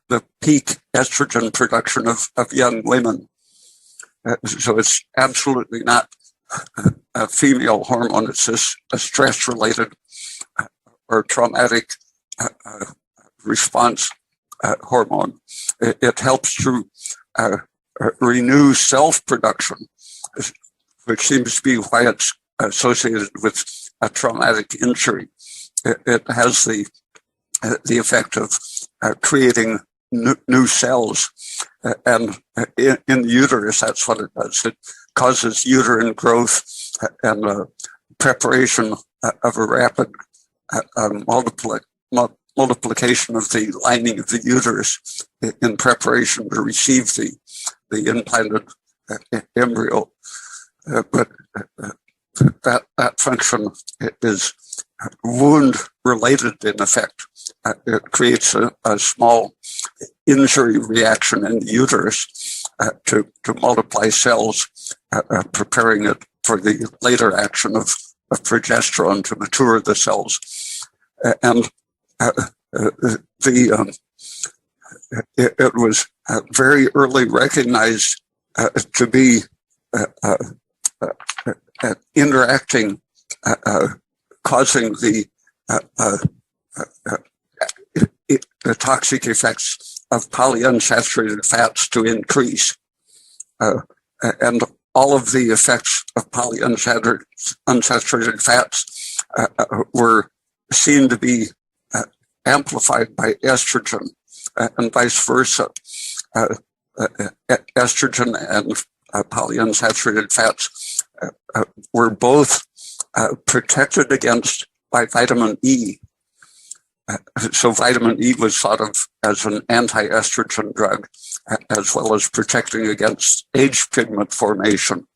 the peak estrogen production of young women. So it's absolutely not a female hormone. It's a stress-related or traumatic response hormone. It helps to renew self-production, which seems to be why it's associated with a traumatic injury. It has the effect of creating new cells, and in the uterus, that's what it does. It causes uterine growth and preparation of a rapid multiplication of the lining of the uterus in preparation to receive the implanted embryo. But that function is wound related in effect. It creates a small injury reaction in the uterus to multiply cells, preparing it for the later action of progesterone to mature the cells. And it was very early recognized to be interacting, causing the toxic effects of polyunsaturated fats to increase. And all of the effects of polyunsaturated fats were seen to be amplified by estrogen and vice versa. Estrogen and polyunsaturated fats were both protected against by vitamin E. So vitamin E was thought of as an anti-estrogen drug, as well as protecting against age pigment formation.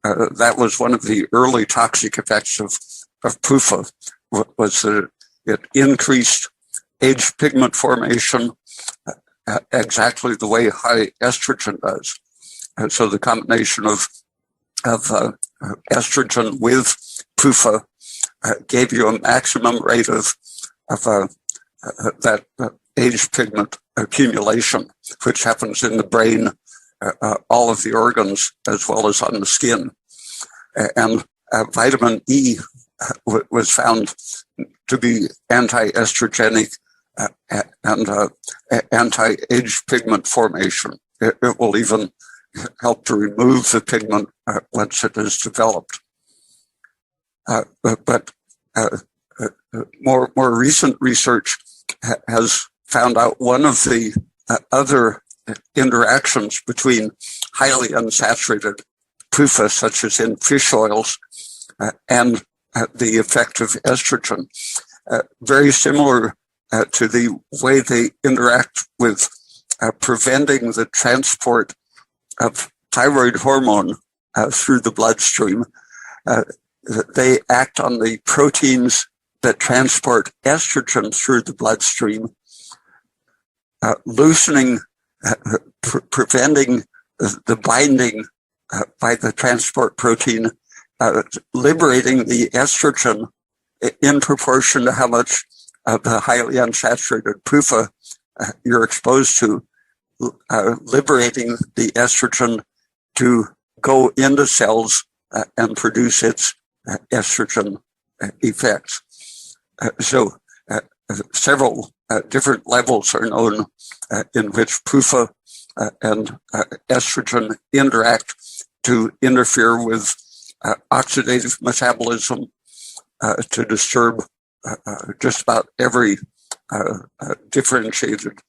That was one of the early toxic effects of PUFA, was that it increased age pigment formation exactly the way high estrogen does. So the combination of estrogen with PUFA gave you a maximum rate of that age pigment accumulation, which happens in the brain, all of the organs, as well as on the skin. And vitamin E was found to be anti-estrogenic and anti-age pigment formation. It will even help to remove the pigment once it is developed. But more recent research has found out one of the other interactions between highly unsaturated PUFA, such as in fish oils, and the effect of estrogen. Very similar to the way they interact with preventing the transport of thyroid hormone through the bloodstream. They act on the proteins that transport estrogen through the bloodstream, loosening, preventing the binding by the transport protein, liberating the estrogen in proportion to how much of the highly unsaturated PUFA you're exposed to, liberating the estrogen to go into cells and produce its estrogen effects. So several different levels are known in which PUFA and estrogen interact to interfere with oxidative metabolism, to disturb just about every differentiated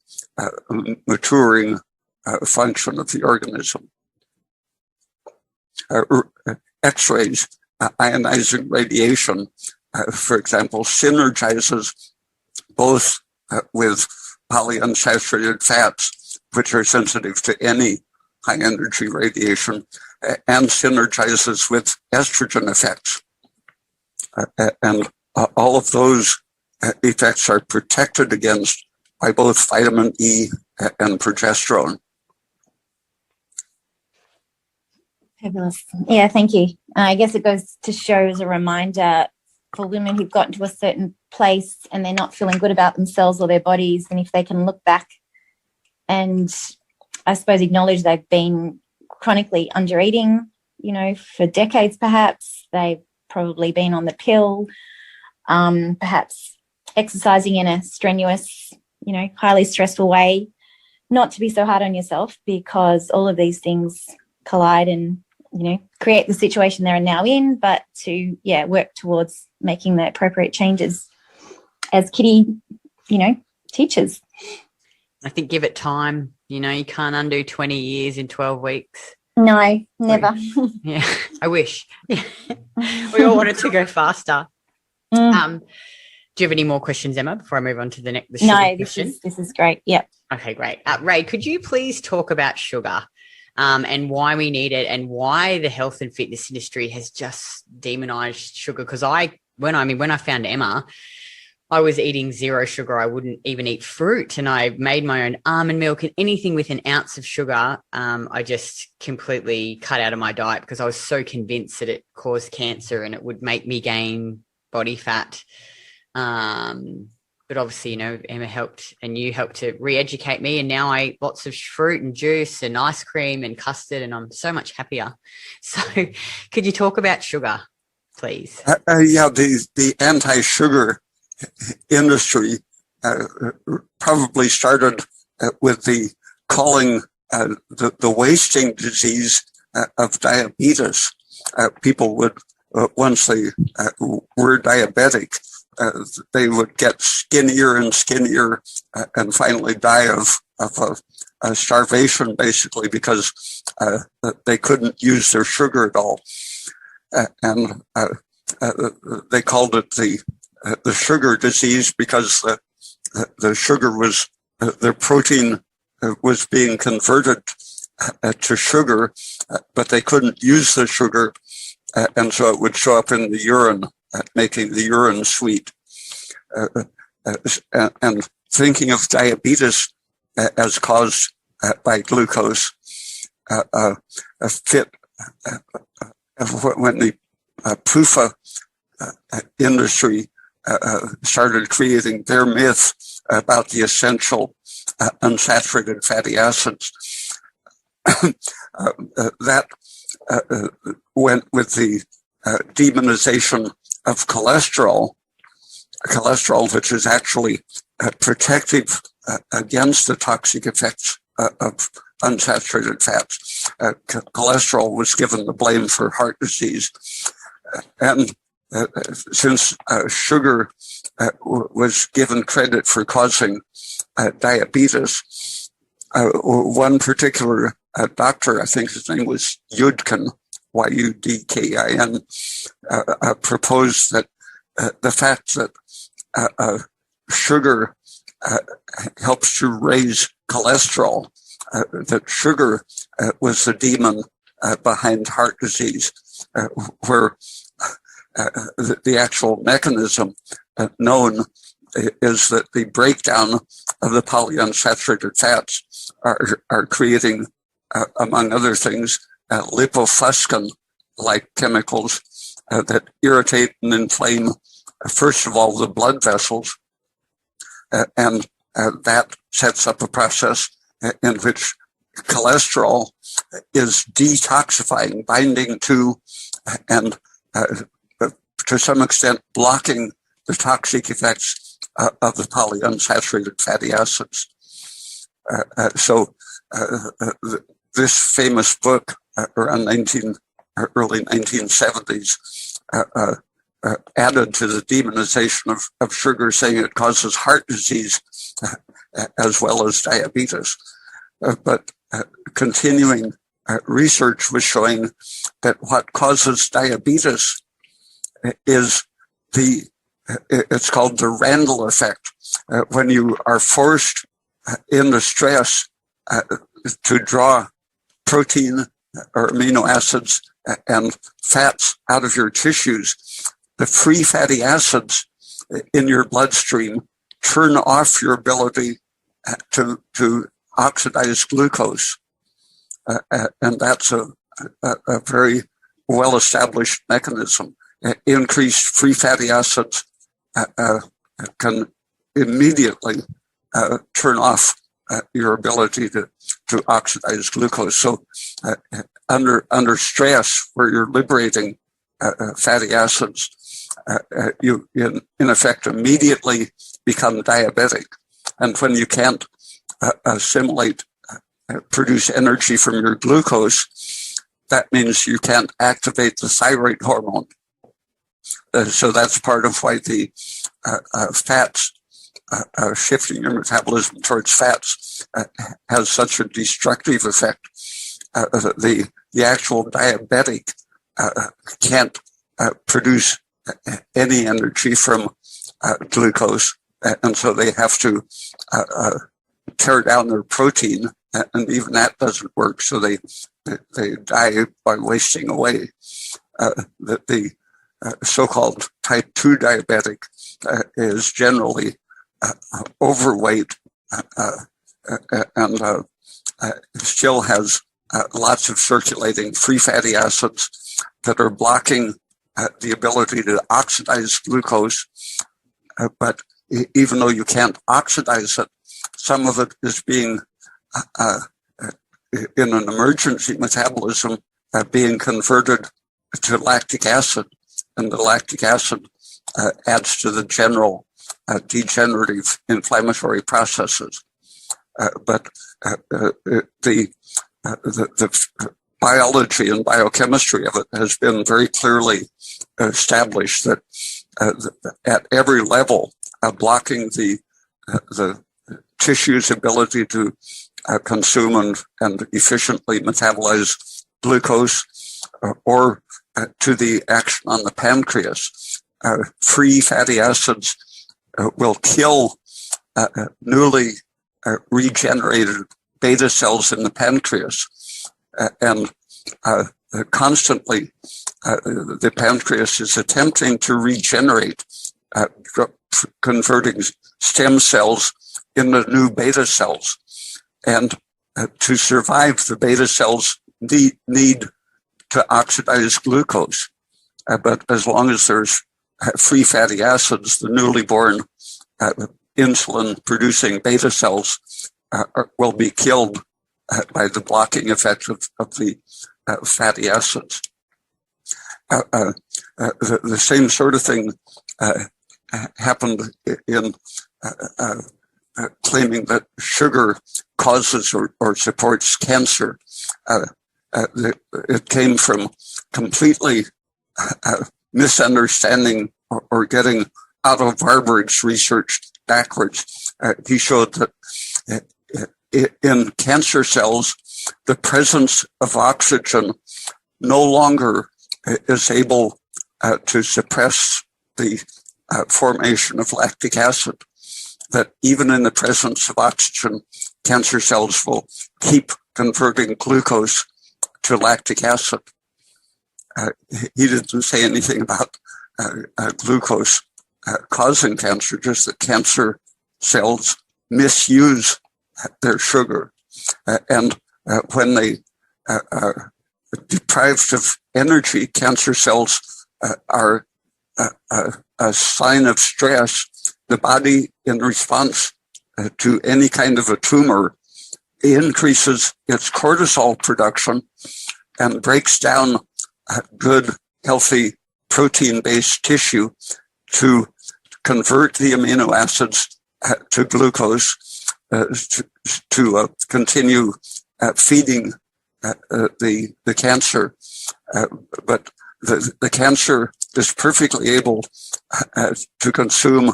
maturing function of the organism. X-rays, ionizing radiation, for example, synergizes both with polyunsaturated fats, which are sensitive to any high energy radiation, and synergizes with estrogen effects. And all of those effects are protected against by both vitamin E and progesterone. Fabulous. Yeah, thank you. I guess it goes to show as a reminder for women who've gotten to a certain place and they're not feeling good about themselves or their bodies, and if they can look back and I suppose acknowledge they've been chronically under eating, for decades perhaps, they've probably been on the pill, perhaps exercising in a strenuous, highly stressful way, not to be so hard on yourself, because all of these things collide and, create the situation they're now in, but to, work towards making the appropriate changes as Kitty, teaches. I think give it time. You can't undo 20 years in 12 weeks. No, never. Yeah, I wish. We all wanted to go faster. Do you have any more questions, Emma, before I move on to the next question? This is great. Yep. Okay, great. Ray, could you please talk about sugar and why we need it and why the health and fitness industry has just demonized sugar? Because when I found Emma, I was eating zero sugar. I wouldn't even eat fruit, and I made my own almond milk, and anything with an ounce of sugar, I just completely cut out of my diet because I was so convinced that it caused cancer and it would make me gain body fat. But obviously, Emma helped and you helped to re-educate me, and now I eat lots of fruit and juice and ice cream and custard, and I'm so much happier. So could you talk about sugar, please? The anti-sugar industry probably started with the calling the wasting disease of diabetes. People would, once they were diabetic, they would get skinnier and skinnier and finally die of starvation, basically, because they couldn't use their sugar at all. And they called it the sugar disease because the sugar was, the protein was being converted to sugar, but they couldn't use the sugar, and so it would show up in the urine, making the urine sweet. And thinking of diabetes as caused by glucose, fit when the PUFA industry started creating their myth about the essential unsaturated fatty acids. That went with the demonization of cholesterol, which is actually protective against the toxic effects of unsaturated fats. Cholesterol was given the blame for heart disease. And since sugar was given credit for causing diabetes, one particular doctor, I think his name was Yudkin, Yudkin, proposed that the fact that sugar helps to raise cholesterol, that sugar was the demon behind heart disease, where the actual mechanism known is that the breakdown of the polyunsaturated fats are creating, among other things, lipofuscin-like chemicals that irritate and inflame, first of all, the blood vessels, and that sets up a process in which cholesterol is detoxifying, binding to, and to some extent blocking the toxic effects of the polyunsaturated fatty acids. So this famous book around early 1970s added to the demonization of sugar, saying it causes heart disease as well as diabetes. But continuing research was showing that what causes diabetes is it's called the Randall effect. When you are forced into stress to draw protein or amino acids and fats out of your tissues, the free fatty acids in your bloodstream turn off your ability to oxidize glucose. And that's a very well-established mechanism. Increased free fatty acids can immediately turn off your ability to oxidize glucose. So under stress, where you're liberating fatty acids, you in effect immediately become diabetic. And when you can't produce energy from your glucose, that means you can't activate the thyroid hormone. So that's part of why the fats, shifting your metabolism towards fats, has such a destructive effect. The actual diabetic can't produce any energy from glucose, and so they have to tear down their protein, and even that doesn't work. So they die by wasting away. The so-called type 2 diabetic is generally overweight and still has lots of circulating free fatty acids that are blocking the ability to oxidize glucose. But even though you can't oxidize it, some of it is being, in an emergency metabolism, being converted to lactic acid. And the lactic acid adds to the general degenerative inflammatory processes. But the biology and biochemistry of it has been very clearly established that at every level, blocking the tissue's ability to consume and efficiently metabolize glucose, or to the action on the pancreas. Free fatty acids will kill newly regenerated beta cells in the pancreas, and constantly the pancreas is attempting to regenerate, converting stem cells into new beta cells. And to survive, the beta cells need to oxidize glucose. But as long as there's free fatty acids, the newly born insulin-producing beta cells will be killed by the blocking effect of the fatty acids. The same sort of thing happened in claiming that sugar causes or supports cancer. It came from completely misunderstanding or getting Otto Warburg's research backwards. He showed that in cancer cells, the presence of oxygen no longer is able to suppress the formation of lactic acid. That even in the presence of oxygen, cancer cells will keep converting glucose to lactic acid. He didn't say anything about glucose causing cancer, just that cancer cells misuse their sugar. And when they are deprived of energy, cancer cells are a sign of stress. The body, in response to any kind of a tumor, increases its cortisol production and breaks down good, healthy, protein-based tissue to convert the amino acids to glucose to continue feeding the cancer. But the cancer is perfectly able to consume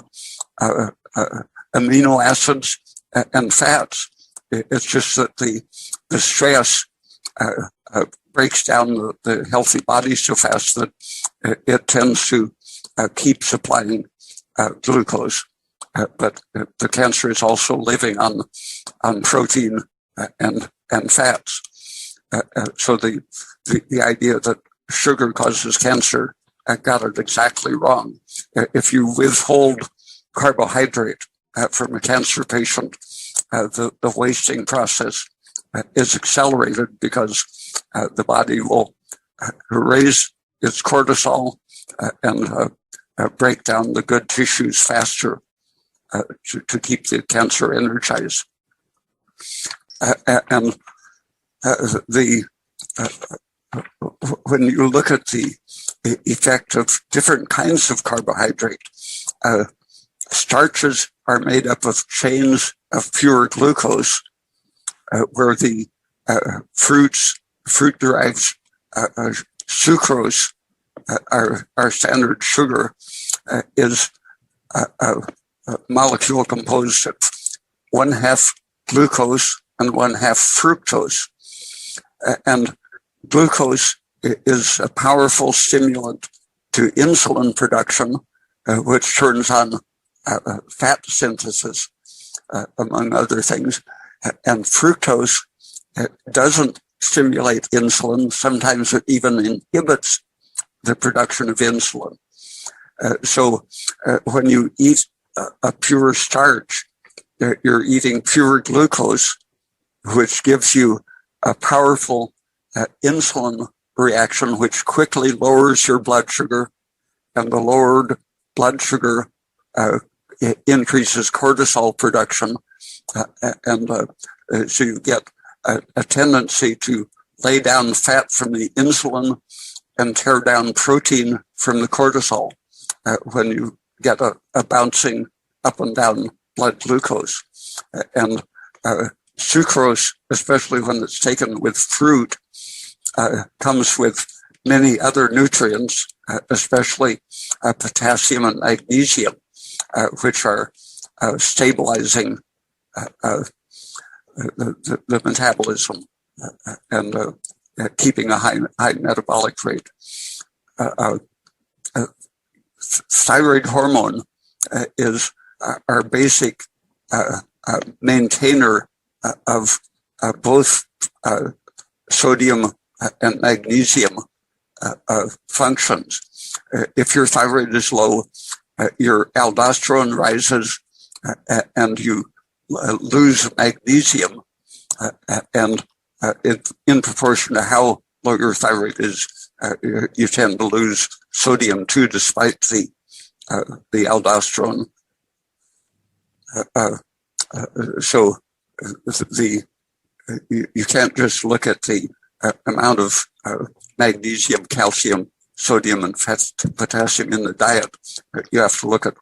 amino acids and fats. It's just that the stress breaks down the healthy body so fast that it tends to keep supplying glucose. But the cancer is also living on protein and fats. So the idea that sugar causes cancer, I got it exactly wrong. If you withhold carbohydrate from a cancer patient, the wasting process is accelerated because the body will raise its cortisol and break down the good tissues faster to keep the cancer energized. And when you look at the effect of different kinds of carbohydrate, starches are made up of chains of pure glucose, where the fruit-derived sucrose, our standard sugar, is a molecule composed of 1/2 glucose and 1/2 fructose. And glucose is a powerful stimulant to insulin production, which turns on fat synthesis, among other things. And fructose doesn't stimulate insulin. Sometimes it even inhibits the production of insulin. So when you eat a pure starch, you're eating pure glucose, which gives you a powerful insulin reaction, which quickly lowers your blood sugar, and the lowered blood sugar increases cortisol production, and so you get a tendency to lay down fat from the insulin and tear down protein from the cortisol when you get a bouncing up and down blood glucose. And sucrose, especially when it's taken with fruit, comes with many other nutrients, especially potassium and magnesium, which are stabilizing the metabolism and keeping a high metabolic rate. Thyroid hormone is our basic maintainer of both sodium and magnesium functions. If your thyroid is low, your aldosterone rises and you lose magnesium, and in proportion to how low your thyroid is, you tend to lose sodium too, despite the aldosterone. So you can't just look at the amount of magnesium, calcium, sodium, and potassium in the diet. You have to look at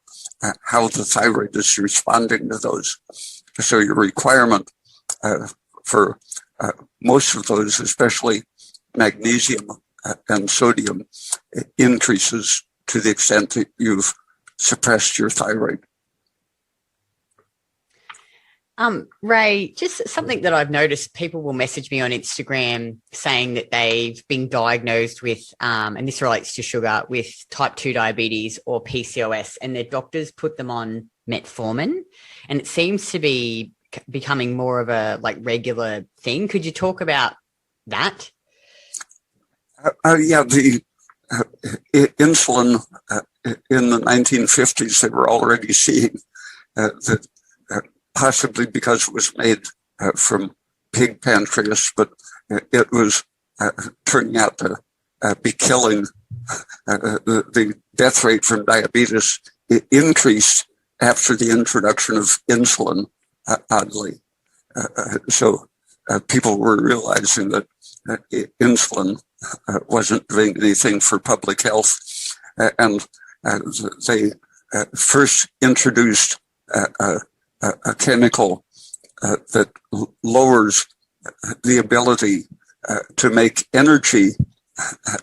how the thyroid is responding to those. So your requirement for most of those, especially magnesium and sodium, increases to the extent that you've suppressed your thyroid. Ray, just something that I've noticed, people will message me on Instagram saying that they've been diagnosed with, and this relates to sugar, with type 2 diabetes or PCOS, and their doctors put them on metformin, and it seems to be becoming more of a regular thing. Could you talk about that? Yeah, the insulin in the 1950s, they were already seeing that possibly because it was made from pig pancreas, but it was turning out to be killing. The death rate from diabetes increased after the introduction of insulin, oddly. So people were realizing that insulin wasn't doing anything for public health, and they first introduced a chemical that lowers the ability to make energy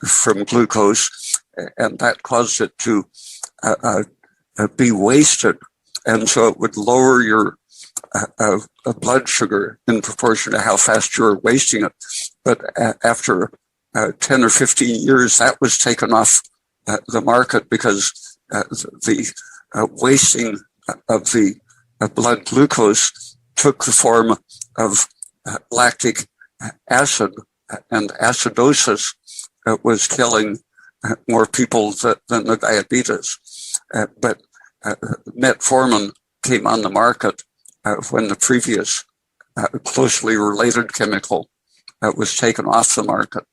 from glucose, and that caused it to be wasted. And so it would lower your blood sugar in proportion to how fast you were wasting it. But after 10 or 15 years, that was taken off the market because the wasting of the blood glucose took the form of lactic acid, and acidosis was killing more people than the diabetes. But metformin came on the market when the previous closely related chemical was taken off the market.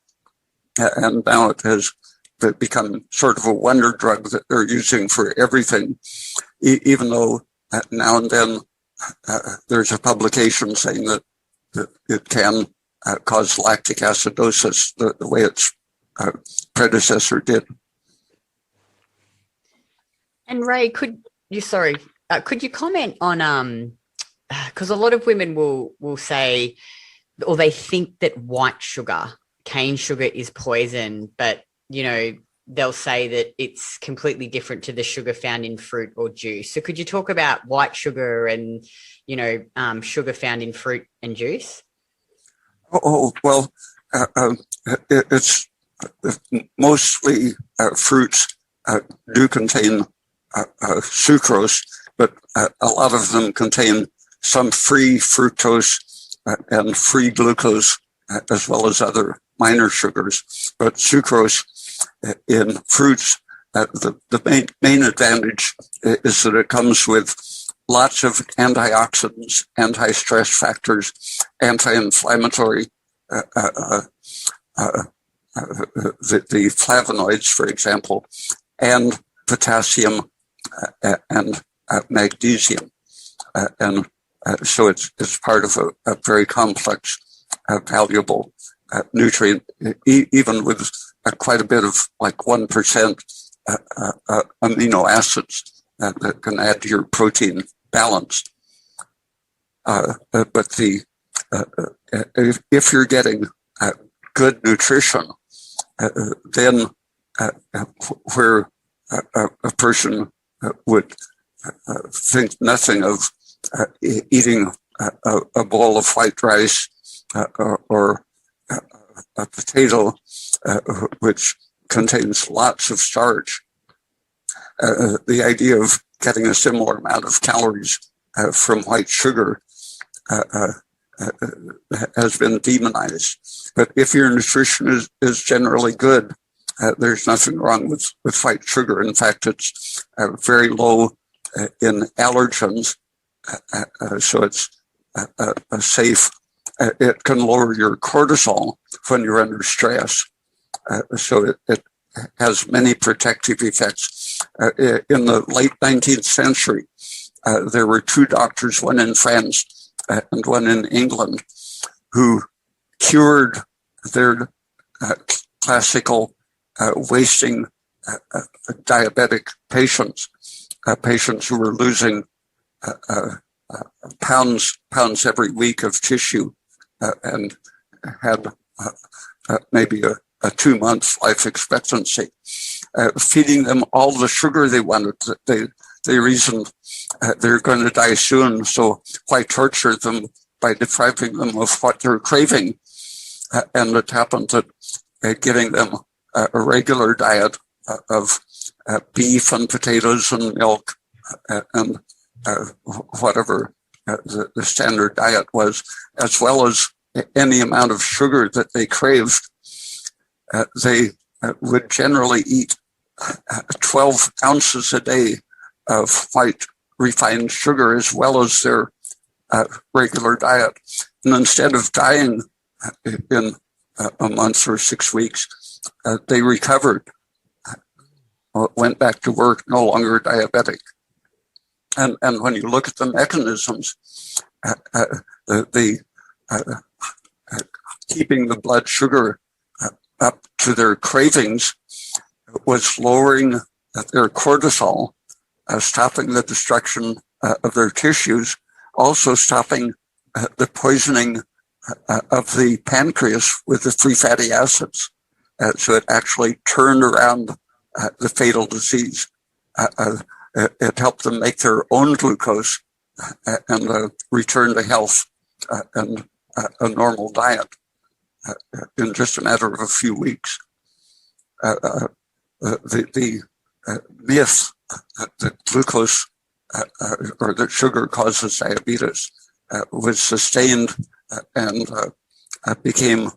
And now it has become sort of a wonder drug that they're using for everything, even though now and then there's a publication saying that it can cause lactic acidosis the way its predecessor did. And Ray, could you comment on because a lot of women will say, or they think that white sugar, cane sugar, is poison, but they'll say that it's completely different to the sugar found in fruit or juice. So could you talk about white sugar and sugar found in fruit and juice? Oh well, it's mostly fruits do contain sucrose, but a lot of them contain some free fructose and free glucose, as well as other minor sugars. But sucrose in fruits, the main advantage is that it comes with lots of antioxidants, anti-stress factors, anti-inflammatory, the flavonoids, for example, and potassium and magnesium. So it's part of a very complex, valuable nutrient, even with quite a bit of like 1% amino acids that can add to your protein balance. But if you're getting good nutrition, then where a person would think nothing of eating a bowl of white rice or a potato, which contains lots of starch. The idea of getting a similar amount of calories from white sugar has been demonized. But if your nutrition is generally good, there's nothing wrong with white sugar. In fact, it's very low in allergens, so it's safe. It can lower your cortisol when you're under stress, so it has many protective effects. In the late 19th century, there were two doctors, one in France and one in England, who cured their classical wasting diabetic patients who were losing pounds every week of tissue and had maybe a 2-month life expectancy, feeding them all the sugar they wanted. They reasoned they're going to die soon, so why torture them by depriving them of what they're craving? And it happened that giving them a regular diet of beef and potatoes and milk and whatever the standard diet was, as well as any amount of sugar that they craved, they would generally eat 12 ounces a day of white refined sugar as well as their regular diet. And instead of dying in a month or 6 weeks, they recovered, went back to work, no longer diabetic. And when you look at the mechanisms, keeping the blood sugar up to their cravings was lowering their cortisol, stopping the destruction of their tissues, also stopping the poisoning of the pancreas with the free fatty acids. So it actually turned around the fatal disease. It helped them make their own glucose and return to health and a normal diet in just a matter of a few weeks. The myth that glucose or that sugar causes diabetes was sustained and became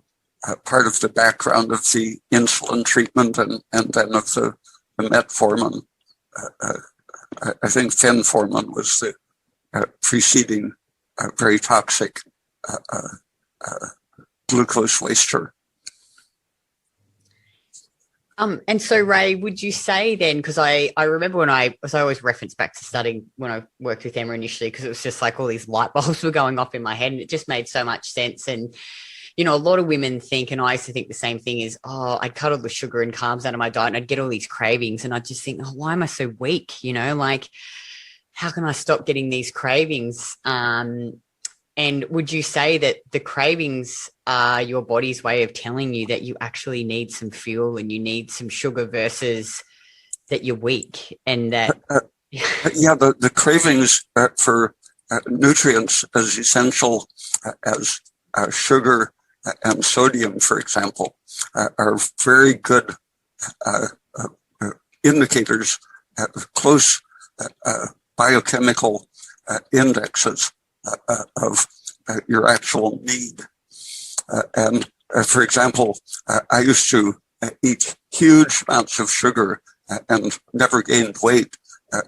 part of the background of the insulin treatment and then of the metformin. I think fenformin was the preceding very toxic glucose waster. And so, Ray, would you say then, because I remember when I always reference back to studying when I worked with Emma initially, because it was just like all these light bulbs were going off in my head and it just made so much sense. And, you know, a lot of women think, and I used to think the same thing is, oh, I'd cut all the sugar and carbs out of my diet and I'd get all these cravings and I'd just think, oh, why am I so weak? You know, like, how can I stop getting these cravings? And would you say that the cravings are your body's way of telling you that you actually need some fuel and you need some sugar versus that you're weak? And that the cravings for nutrients as essential as sugar and sodium, for example, are very good indicators, close biochemical indexes of your actual need. For example, I used to eat huge amounts of sugar and never gained weight,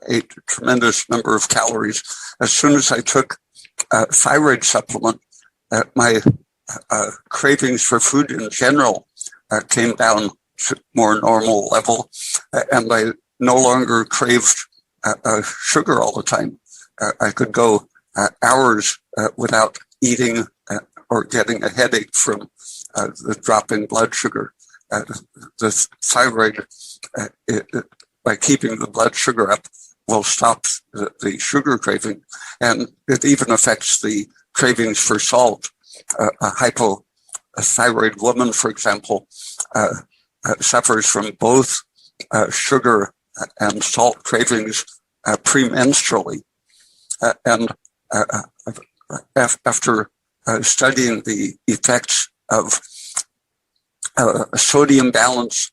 ate a tremendous number of calories. As soon as I took a thyroid supplement, my cravings for food in general came down to more normal level, and I no longer craved sugar all the time. I could go hours without eating or getting a headache from the drop in blood sugar. The thyroid, by keeping the blood sugar up, will stop the sugar craving, and it even affects the cravings for salt. A hypothyroid woman, for example, suffers from both sugar and salt cravings premenstrually. And after studying the effects of a sodium balance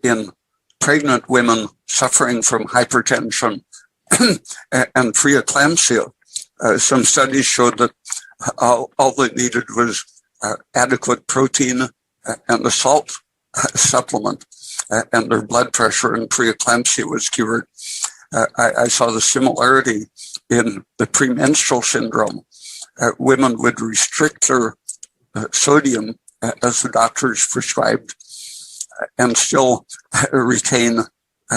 in pregnant women suffering from hypertension and preeclampsia, some studies showed that all they needed was adequate protein and a salt supplement, and their blood pressure and preeclampsia was cured. I saw the similarity in the premenstrual syndrome. Women would restrict their sodium as the doctors prescribed and still retain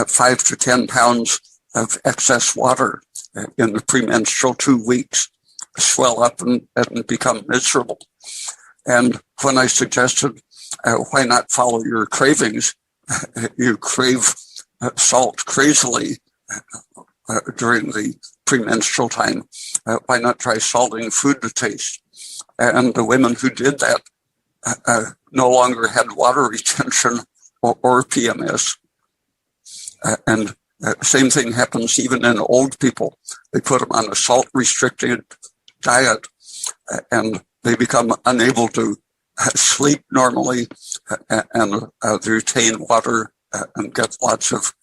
5 to 10 pounds of excess water in the premenstrual 2 weeks, swell up and become miserable. And when I suggested, why not follow your cravings? You crave salt crazily during the premenstrual time. Why not try salting food to taste? And the women who did that no longer had water retention or PMS. And same thing happens even in old people. They put them on a salt-restricted diet, and they become unable to sleep normally and retain water and get lots of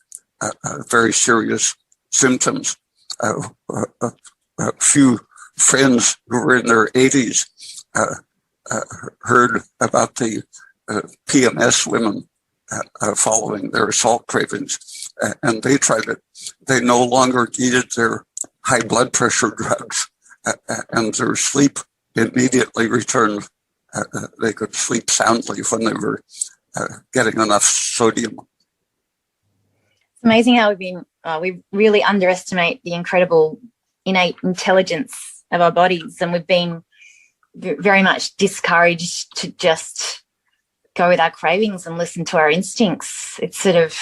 very serious symptoms. A few friends who were in their 80s heard about the PMS women following their salt cravings, and they tried it. They no longer needed their high blood pressure drugs, and their sleep immediately returned. They could sleep soundly when they were getting enough sodium. It's amazing how we really underestimate the incredible innate intelligence of our bodies, and we've been very much discouraged to just go with our cravings and listen to our instincts. It's sort of,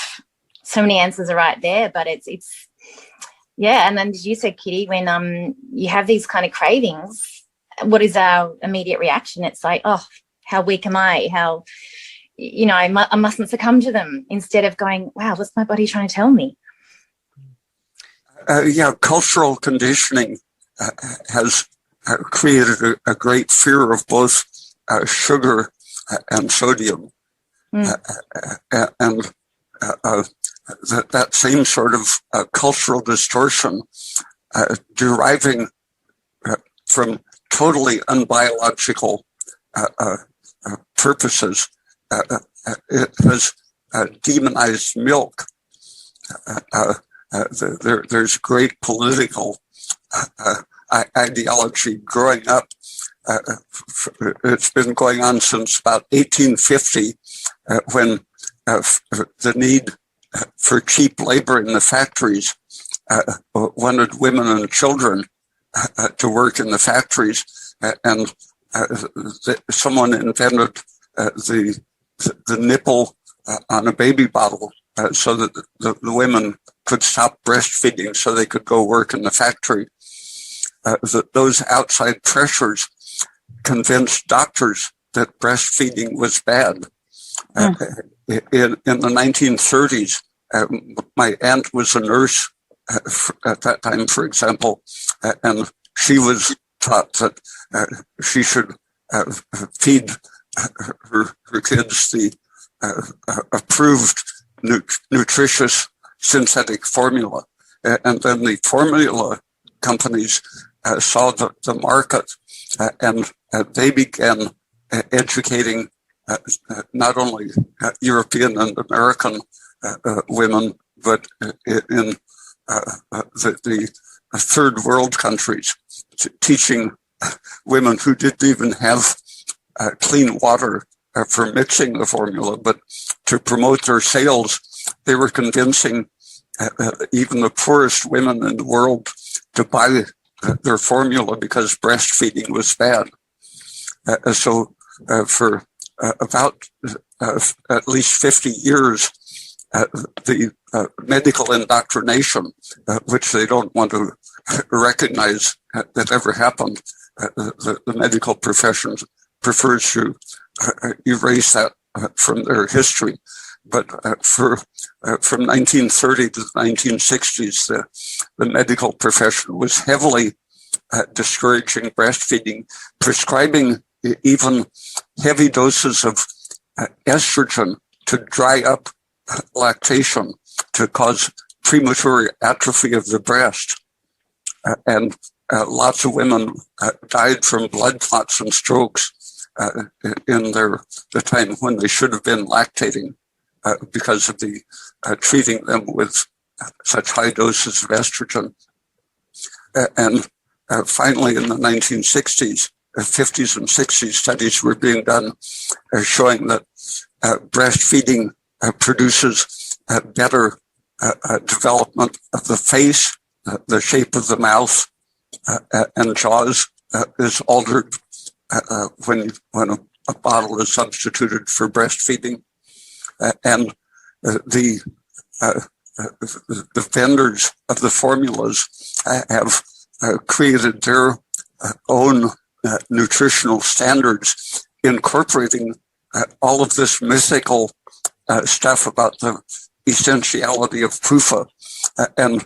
so many answers are right there, but it's yeah. And then as you said, Kitty, when you have these kind of cravings, what is our immediate reaction? It's like, oh, how weak am I? How, you know, I mustn't succumb to them, instead of going, wow, what's my body trying to tell me? Cultural conditioning has created a great fear of both sugar and sodium. And that same sort of cultural distortion deriving from totally unbiological purposes. It has demonized milk. There's great political ideology growing up. It's been going on since about 1850, when the need for cheap labor in the factories, wanted women and children to work in the factories, and someone invented the nipple on a baby bottle so that the women could stop breastfeeding so they could go work in the factory. Those outside pressures convinced doctors that breastfeeding was bad. In the 1930s, my aunt was a nurse at that time, for example, and she was taught that she should feed her kids the approved nutritious synthetic formula. And then the formula companies saw the market, and they began educating not only European and American women, but in the third world countries, teaching women who didn't even have clean water for mixing the formula, but to promote their sales, they were convincing even the poorest women in the world to buy their formula because breastfeeding was bad. So for about at least 50 years, the medical indoctrination, which they don't want to recognize that ever happened, the medical profession prefers to erase that from their history. But from 1930 to the 1960s, the medical profession was heavily discouraging breastfeeding, prescribing even heavy doses of estrogen to dry up lactation, to cause premature atrophy of the breast. And lots of women died from blood clots and strokes in the time when they should have been lactating because of the treating them with such high doses of estrogen. And finally, in the 1960s, 50s and 60s, studies were being done showing that breastfeeding produces better development of the face, the shape of the mouth, and jaws is altered when a bottle is substituted for breastfeeding. And the vendors of the formulas have created their own nutritional standards, incorporating all of this mythical stuff about the essentiality of PUFA, and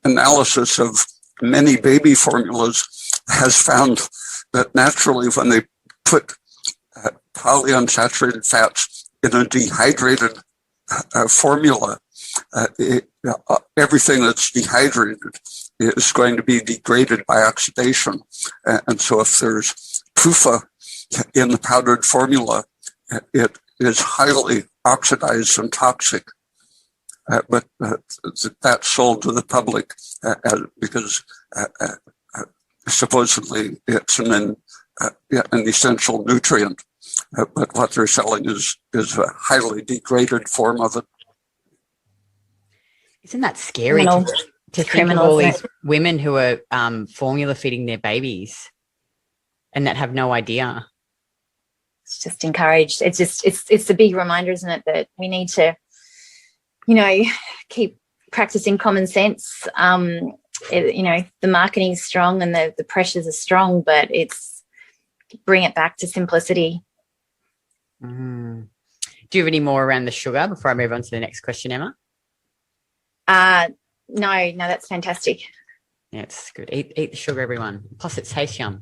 analysis of many baby formulas has found that naturally when they put polyunsaturated fats in a dehydrated formula, everything that's dehydrated is going to be degraded by oxidation. And so if there's PUFA in the powdered formula, it is highly oxidized and toxic. But that's sold to the public because supposedly it's an essential nutrient. But what they're selling is a highly degraded form of it. Isn't that scary to think of all these women who are formula feeding their babies and that have no idea? It's just encouraged. It's a big reminder, isn't it, that we need to, keep practicing common sense. The marketing is strong and the pressures are strong, but it's bring it back to simplicity. Mm. Do you have any more around the sugar before I move on to the next question, Emma? No, that's fantastic. Yeah, it's good. Eat the sugar, everyone. Plus, it tastes yum.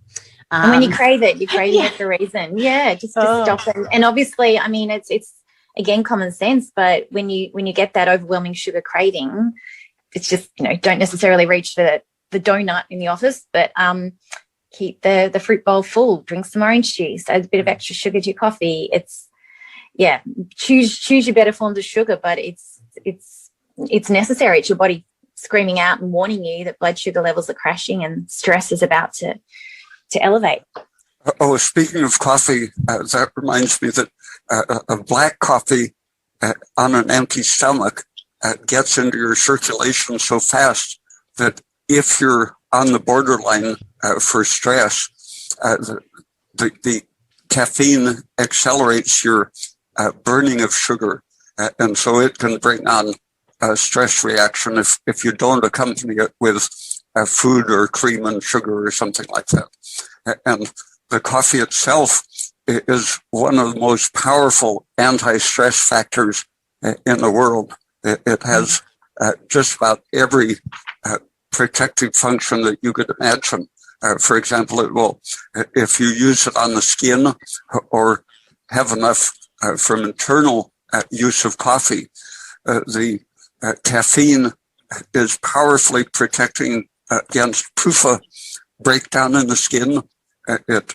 And when you crave it it for a reason. Yeah, just stop it. And obviously, I mean, it's again common sense. But when you get that overwhelming sugar craving, it's just don't necessarily reach for the donut in the office, but keep the fruit bowl full. Drink some orange juice. Add a bit of extra sugar to your coffee. Choose your better forms of sugar, but it's necessary. It's your body screaming out and warning you that blood sugar levels are crashing and stress is about to elevate. Oh, speaking of coffee, that reminds me that a black coffee on an empty stomach gets into your circulation so fast that if you're on the borderline for stress, the caffeine accelerates your burning of sugar, and so it can bring on a stress reaction if you don't accompany it with food or cream and sugar or something like that. And the coffee itself is one of the most powerful anti-stress factors in the world. It has just about every protective function that you could imagine. For example, it will, if you use it on the skin or have enough from internal use of coffee, the caffeine is powerfully protecting against PUFA breakdown in the skin. It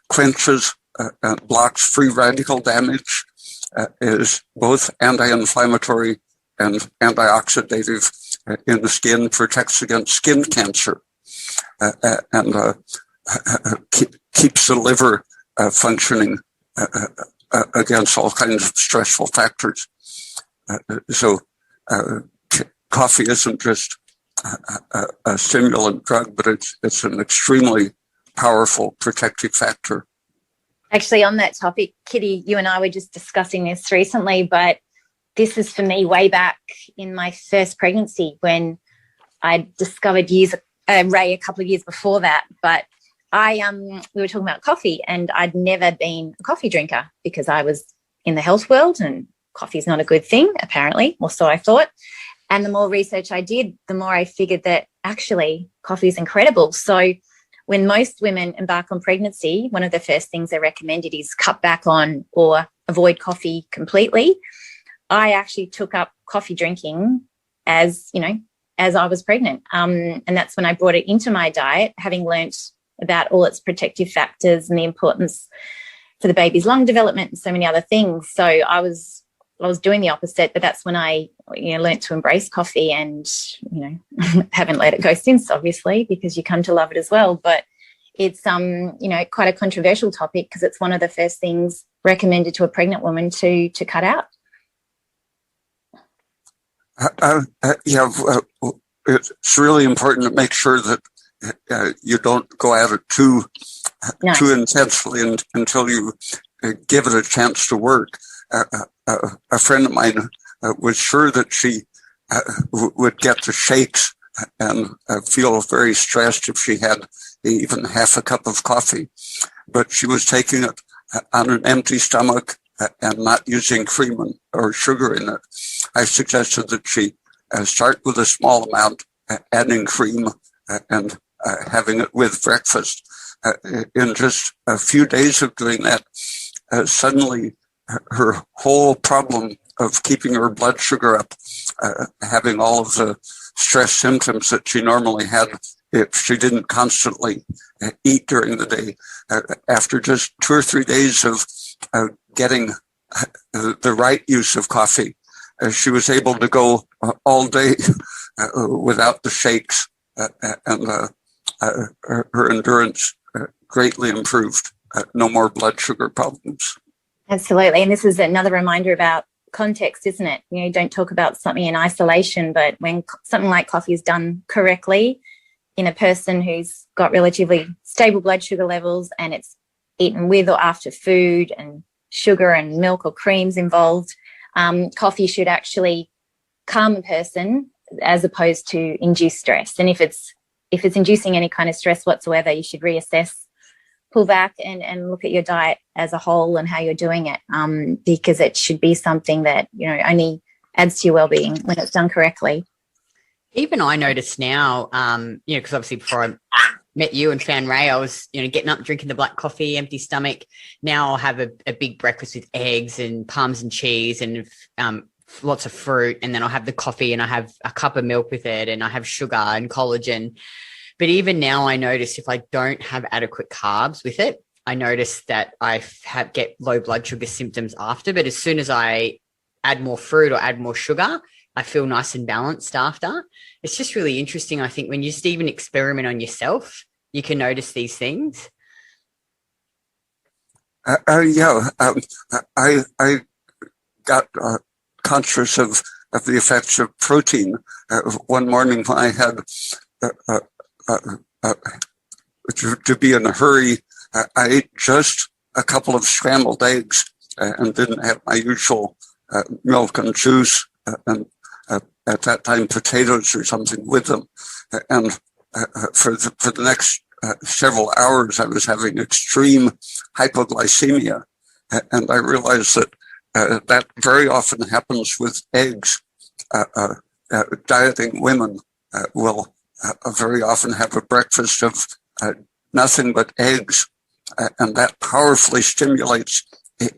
quenches and blocks free radical damage, is both anti-inflammatory and antioxidative in the skin, protects against skin cancer, and keeps the liver functioning against all kinds of stressful factors. So coffee isn't just a stimulant drug, but it's an extremely powerful protective factor. Actually, on that topic, Kitty, you and I were just discussing this recently, but this is for me way back in my first pregnancy when I discovered Ray a couple of years before that. But we were talking about coffee, and I'd never been a coffee drinker because I was in the health world and coffee is not a good thing, apparently, or so I thought. And the more research I did, the more I figured that actually coffee is incredible. So when most women embark on pregnancy, one of the first things they're recommended is cut back on or avoid coffee completely. I actually took up coffee drinking as I was pregnant. And that's when I brought it into my diet, having learnt about all its protective factors and the importance for the baby's lung development and so many other things. So I was doing the opposite, but that's when I learnt to embrace coffee and, haven't let it go since, obviously, because you come to love it as well. But it's, quite a controversial topic because it's one of the first things recommended to a pregnant woman to cut out. It's really important to make sure that you don't go at it too intensely until you give it a chance to work. A friend of mine was sure that she would get the shakes and feel very stressed if she had even half a cup of coffee, but she was taking it on an empty stomach and not using cream or sugar in it. I suggested that she start with a small amount, adding cream and having it with breakfast. In just a few days of doing that, suddenly her whole problem of keeping her blood sugar up, having all of the stress symptoms that she normally had if she didn't constantly eat during the day, after just 2 or 3 days of getting the right use of coffee, she was able to go all day without the shakes, and her endurance greatly improved. No more blood sugar problems. Absolutely. And this is another reminder about context, isn't it? You don't talk about something in isolation, but when something like coffee is done correctly in a person who's got relatively stable blood sugar levels and it's eaten with or after food and sugar and milk or creams involved, coffee should actually calm a person as opposed to induce stress. And if it's inducing any kind of stress whatsoever, you should reassess, pull back and look at your diet as a whole and how you're doing it, because it should be something that, only adds to your well-being when it's done correctly. Even I notice now, because obviously before I met you and found Ray, I was, getting up, drinking the black coffee, empty stomach. Now I'll have a big breakfast with eggs and parmesan cheese and lots of fruit. And then I'll have the coffee and I have a cup of milk with it and I have sugar and collagen. But even now I notice if I don't have adequate carbs with it, I notice that I get low blood sugar symptoms after. But as soon as I add more fruit or add more sugar, I feel nice and balanced after. It's just really interesting. I think when you just even experiment on yourself, you can notice these things. I got conscious of the effects of protein. One morning when I had to be in a hurry, I ate just a couple of scrambled eggs and didn't have my usual milk and juice and at that time potatoes or something with them. And for the next several hours, I was having extreme hypoglycemia. And I realized that that very often happens with eggs. Dieting women will very often have a breakfast of nothing but eggs, and that powerfully stimulates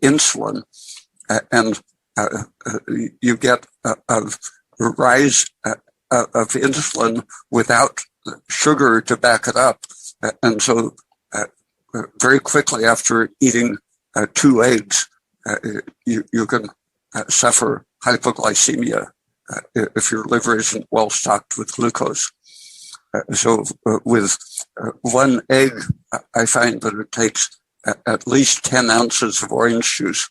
insulin, and you get a rise of insulin without sugar to back it up. And so very quickly after eating 2 eggs, you can suffer hypoglycemia if your liver isn't well stocked with glucose. So with 1 egg, I find that it takes at least 10 ounces of orange juice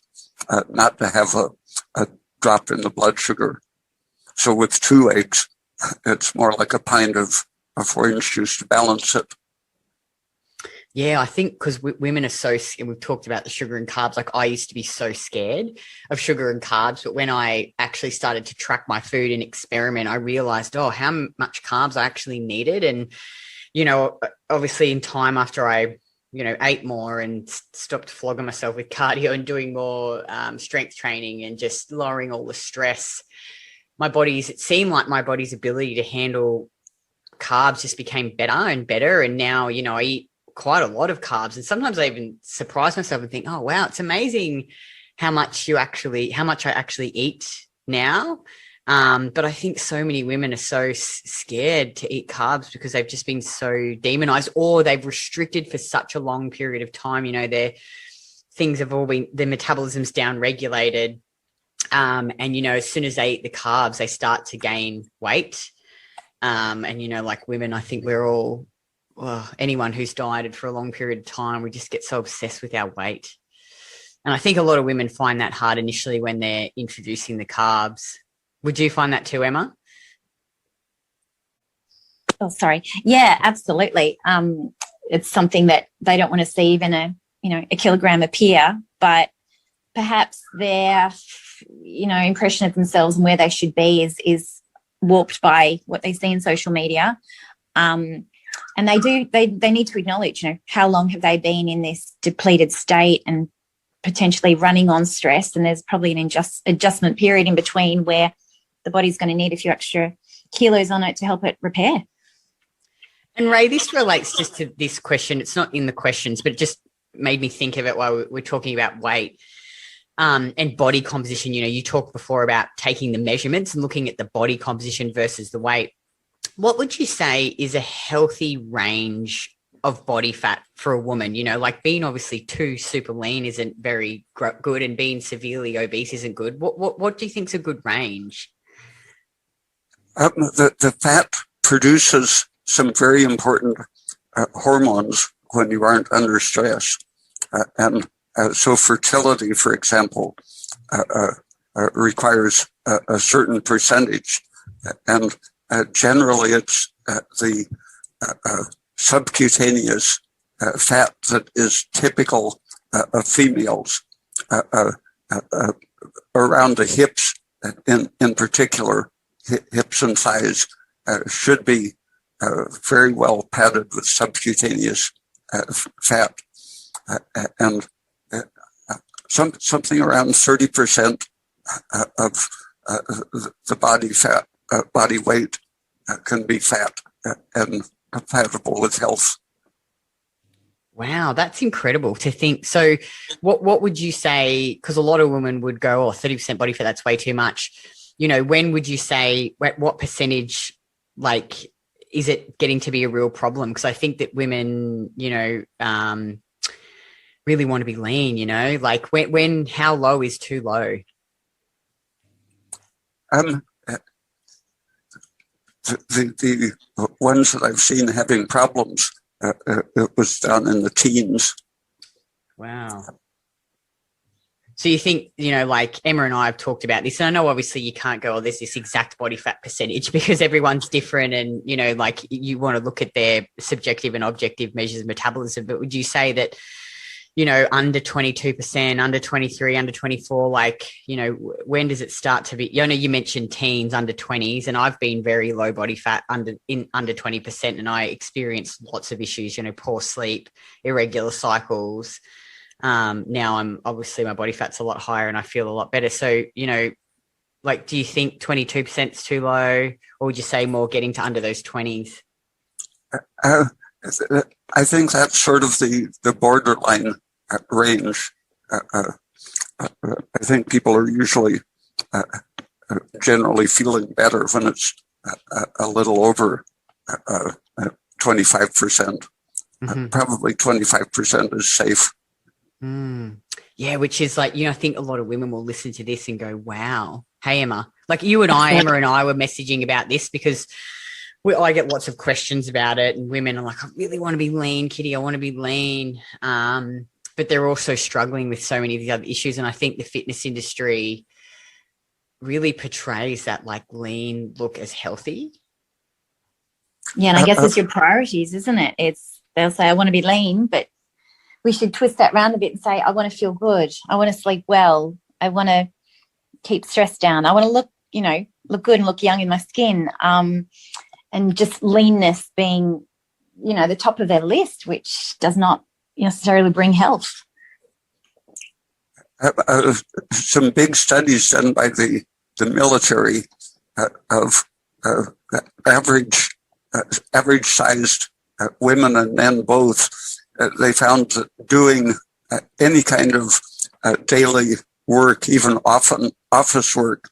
not to have a drop in the blood sugar. So with 2 eggs, it's more like a pint of orange juice to balance it. Yeah, I think because women are so, and we've talked about the sugar and carbs, like I used to be so scared of sugar and carbs, but when I actually started to track my food and experiment, I realized, how much carbs I actually needed. And, obviously in time after I, ate more and stopped flogging myself with cardio and doing more strength training and just lowering all the stress, it seemed like my body's ability to handle carbs just became better and better. And now, I eat quite a lot of carbs, and sometimes I even surprise myself and think, oh wow, it's amazing how much I actually eat now. But I think so many women are so scared to eat carbs because they've just been so demonized, or they've restricted for such a long period of time. Their things have all been, their metabolism's down regulated, and as soon as they eat the carbs, they start to gain weight. And like women, I think we're all, anyone who's dieted for a long period of time, we just get so obsessed with our weight. And I think a lot of women find that hard initially when they're introducing the carbs. Would you find that too, Emma? Oh, sorry. Yeah, absolutely. It's something that they don't want to see even a kilogram appear, but perhaps their, impression of themselves and where they should be is warped by what they see in social media. And they need to acknowledge, how long have they been in this depleted state and potentially running on stress. And there's probably an adjustment period in between where the body's going to need a few extra kilos on it to help it repair. And Ray, this relates just to this question. It's not in the questions, but it just made me think of it while we're talking about weight and body composition. You talked before about taking the measurements and looking at the body composition versus the weight. What would you say is a healthy range of body fat for a woman? Like being obviously too super lean isn't very good, and being severely obese isn't good. What do you think is a good range? The fat produces some very important hormones when you aren't under stress. And so fertility, for example, requires a certain percentage. And generally, it's the subcutaneous fat that is typical of females around the hips, in particular. Hips and thighs should be very well padded with subcutaneous fat, and something around 30% of the body fat, body weight can be fat and compatible with health. Wow, that's incredible to think. So what would you say, because a lot of women would go, 30% body fat, that's way too much. When would you say, what percentage, is it getting to be a real problem? Because I think that women, really want to be lean, when how low is too low? The ones that I've seen having problems, it was down in the teens. Wow. So you think, like Emma and I have talked about this, and I know obviously you can't go, there's this exact body fat percentage because everyone's different, and, like you want to look at their subjective and objective measures of metabolism. But would you say that, under 22%, under 23, under 24, like, when does it start to be, you mentioned teens, under 20s, and I've been very low body fat under 20%, and I experienced lots of issues, poor sleep, irregular cycles. Now I'm obviously my body fat's a lot higher and I feel a lot better. So, like, do you think 22% is too low, or would you say more getting to under those 20s? I think that's sort of the borderline range. I think people are usually generally feeling better when it's a little over 25%. Probably 25% is safe. Yeah, which is like, I think a lot of women will listen to this and go, wow. Hey, Emma, like you and I, Emma and I were messaging about this because I get lots of questions about it, and women are like, I really want to be lean, Kitty. I want to be lean. But they're also struggling with so many of the other issues. And I think the fitness industry really portrays that like lean look as healthy. Yeah. And I guess it's your priorities, isn't it? They'll say, I want to be lean, but we should twist that round a bit and say, I want to feel good. I want to sleep well. I want to keep stress down. I want to look good and look young in my skin. And just leanness being, the top of their list, which does not necessarily bring health. Some big studies done by the military of average-sized women and men both. They found that doing any kind of daily work, even often office work,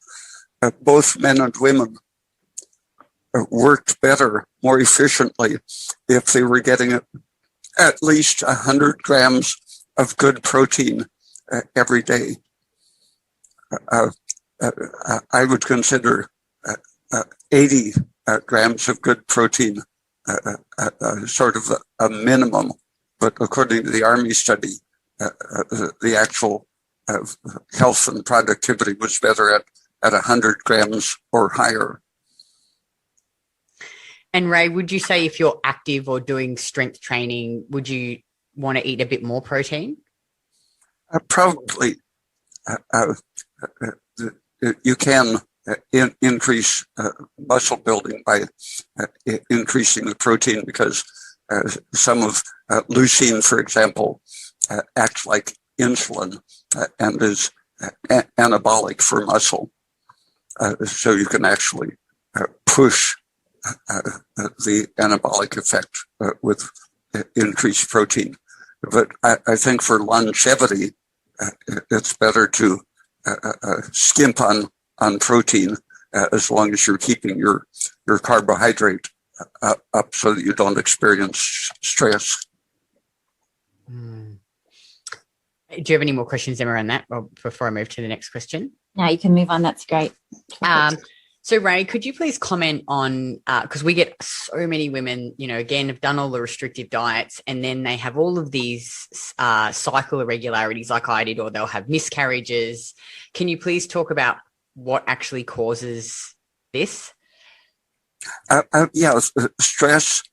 both men and women worked better, more efficiently, if they were getting at least 100 grams of good protein every day. I would consider 80 grams of good protein sort of a minimum. But according to the Army study, the actual health and productivity was better at 100 grams or higher. And Ray, would you say if you're active or doing strength training, would you want to eat a bit more protein? Probably. You can increase muscle building by increasing the protein, because some of leucine, for example, acts like insulin and is anabolic for muscle. So you can actually push the anabolic effect with increased protein. But I think for longevity, it's better to skimp on protein as long as you're keeping your carbohydrate up so that you don't experience stress. Do you have any more questions, Emma, on that before I move to the next question? No, you can move on. That's great. So Ray, could you please comment on, because we get so many women, again, have done all the restrictive diets, and then they have all of these cycle irregularities like I did, or they'll have miscarriages. Can you please talk about what actually causes this? Stress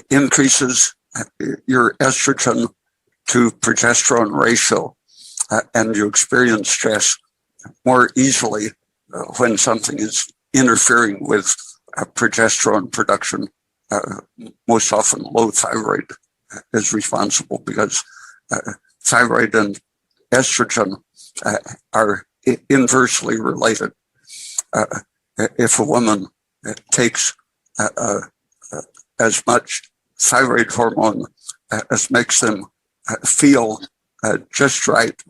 increases your estrogen to progesterone ratio, and you experience stress more easily when something is interfering with progesterone production. Most often low thyroid is responsible, because thyroid and estrogen are inversely related. If a woman takes as much thyroid hormone as makes them feel just right,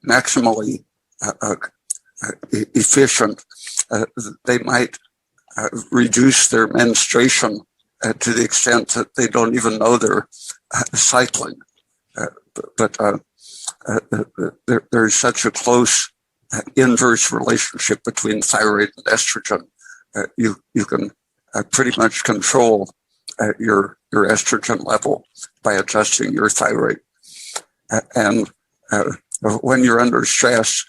maximally efficient, they might reduce their menstruation to the extent that they don't even know they're cycling. But there's such a close inverse relationship between thyroid and estrogen. You can pretty much control your estrogen level by adjusting your thyroid. And when you're under stress,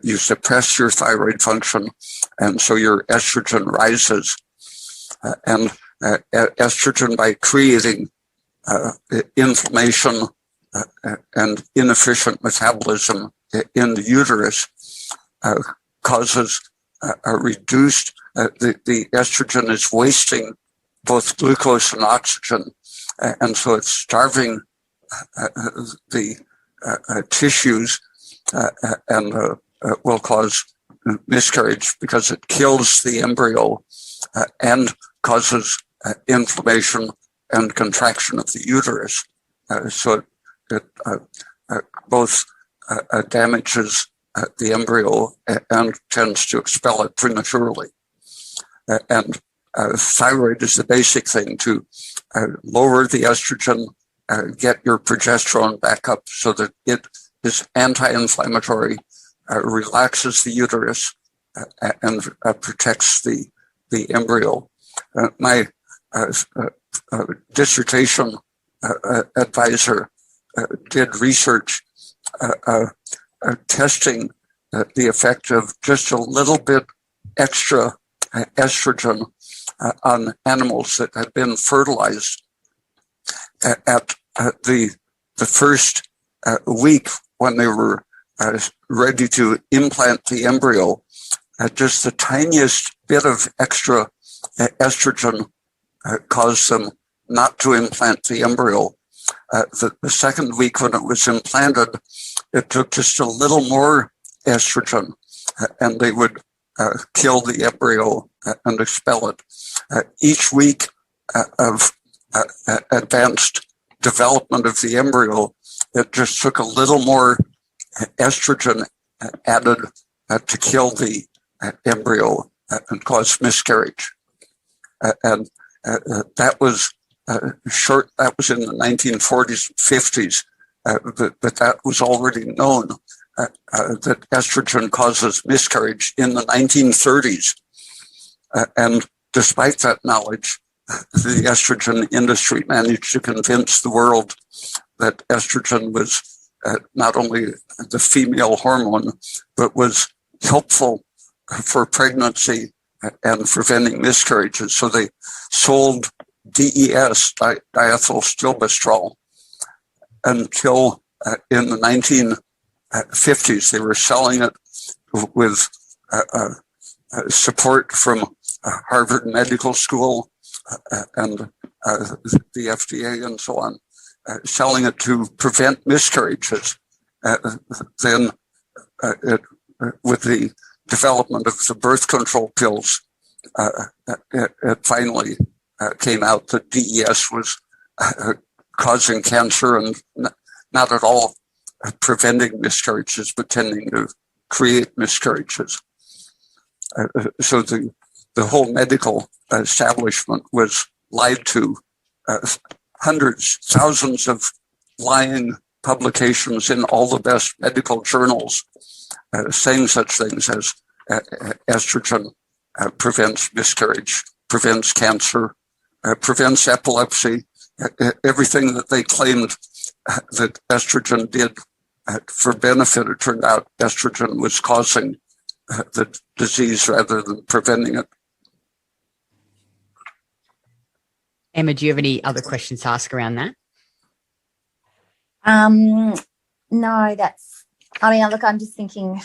you suppress your thyroid function, and so your estrogen rises. And estrogen, by creating inflammation and inefficient metabolism in the uterus, causes a reduced, the estrogen is wasting both glucose and oxygen, and so it's starving the tissues and will cause miscarriage because it kills the embryo and causes inflammation and contraction of the uterus. So it both damages the embryo and tends to expel it prematurely. And thyroid is the basic thing to lower the estrogen, get your progesterone back up so that it is anti-inflammatory, relaxes the uterus, and protects the embryo. My dissertation advisor did research testing the effect of just a little bit extra estrogen on animals that had been fertilized at the first week when they were ready to implant the embryo. Just the tiniest bit of extra estrogen caused them not to implant the embryo. The second week when it was implanted, it took just a little more estrogen, and they would kill the embryo and expel it. Each week of advanced development of the embryo, it just took a little more estrogen added to kill the embryo and cause miscarriage. And that was short. That was in the 1940s, 50s, but that was already known that estrogen causes miscarriage in the 1930s. And despite that knowledge, the estrogen industry managed to convince the world that estrogen was not only the female hormone, but was helpful for pregnancy and preventing miscarriages. So they sold DES, diethylstilbestrol, until in the 1950s they were selling it with support from Harvard Medical School and the FDA and so on, selling it to prevent miscarriages. Then with the development of the birth control pills, it finally came out that DES was causing cancer and not at all preventing miscarriages, but tending to create miscarriages. So the whole medical establishment was lied to. Hundreds, thousands of lying publications in all the best medical journals saying such things as estrogen prevents miscarriage, prevents cancer, prevents epilepsy. Everything that they claimed that estrogen did for benefit, it turned out estrogen was causing the disease rather than preventing it. Emma, do you have any other questions to ask around that? No, look, I'm just thinking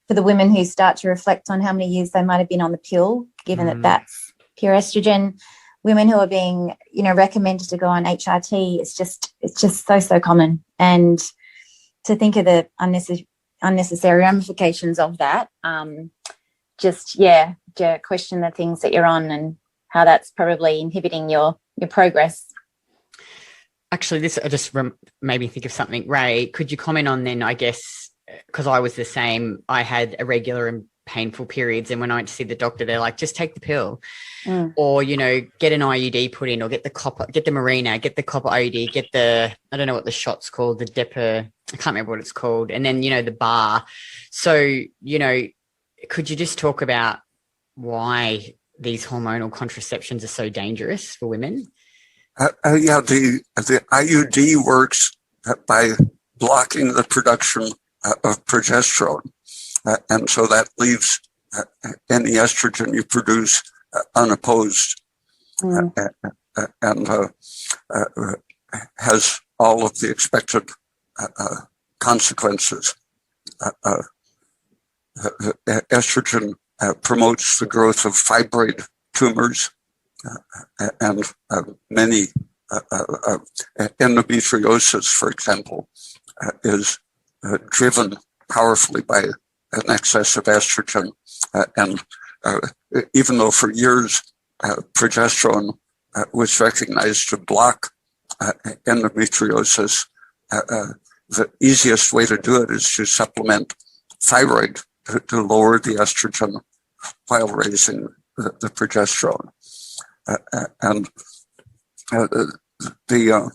for the women who start to reflect on how many years they might have been on the pill, given that that's pure estrogen, women who are being, recommended to go on HRT, it's just so common. And to think of the unnecessary ramifications of that, question the things that you're on and how that's probably inhibiting your progress. Actually, this just made me think of something. Ray, could you comment on then, I guess, because I was the same, I had irregular and painful periods, and when I went to see the doctor, they're like, just take the pill or, get an IUD put in, or get the Marina, get the copper IUD, get the, I don't know what the shot's called, the Depa, I can't remember what it's called. And then, the bar. So, could you just talk about why these hormonal contraceptions are so dangerous for women? The IUD works by blocking the production of progesterone. And so that leaves any estrogen you produce unopposed, and has all of the expected consequences. Estrogen promotes the growth of fibroid tumors, and many endometriosis, for example, is driven powerfully by an excess of estrogen. And even though for years progesterone was recognized to block endometriosis, the easiest way to do it is to supplement thyroid to lower the estrogen while raising the progesterone. And the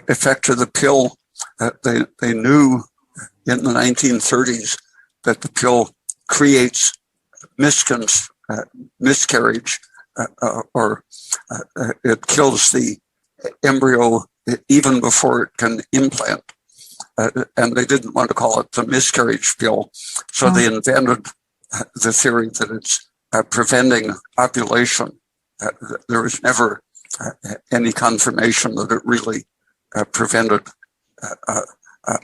effect of the pill, they knew in the 1930s that the pill creates miscarriage, or it kills the embryo even before it can implant. And they didn't want to call it the miscarriage pill, so they invented the theory that it's preventing ovulation. There was never any confirmation that it really prevented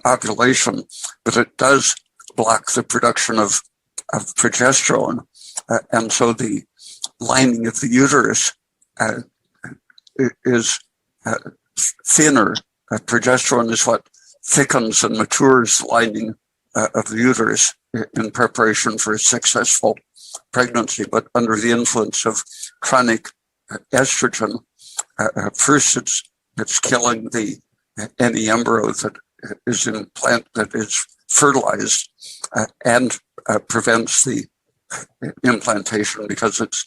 ovulation, but it does block the production of progesterone, and so the lining of the uterus is thinner. Progesterone is what thickens and matures the lining of the uterus in preparation for a successful pregnancy. But under the influence of chronic estrogen, first it's killing any embryo that is fertilized, and prevents the implantation because it's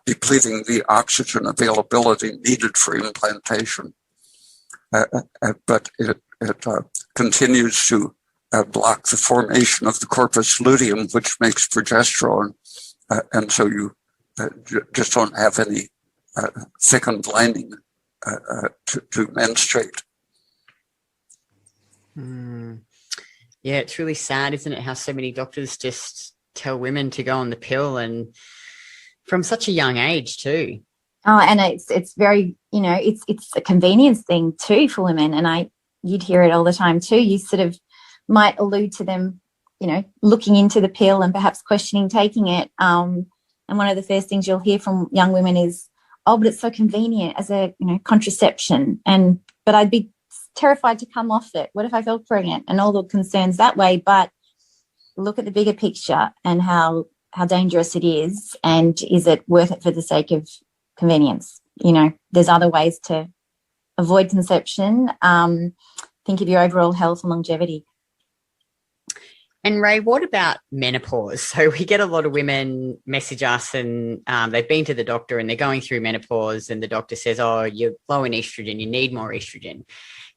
depleting the oxygen availability needed for implantation. But it continues to block the formation of the corpus luteum, which makes progesterone, and so you just don't have any thickened lining to menstruate. Yeah, it's really sad, isn't it, how so many doctors just tell women to go on the pill, and from such a young age too. Oh, and it's very, it's a convenience thing too for women. And you'd hear it all the time too. You sort of might allude to them, looking into the pill and perhaps questioning taking it. And one of the first things you'll hear from young women is, "Oh, but it's so convenient as a, contraception." But I'd be terrified to come off it. What if I fell pregnant? And all the concerns that way. But look at the bigger picture and how dangerous it is, and is it worth it for the sake of convenience? There's other ways to avoid conception. Think of your overall health and longevity. And Ray, what about menopause? So we get a lot of women message us, and they've been to the doctor and they're going through menopause, and the doctor says, "Oh, you're low in estrogen, you need more estrogen."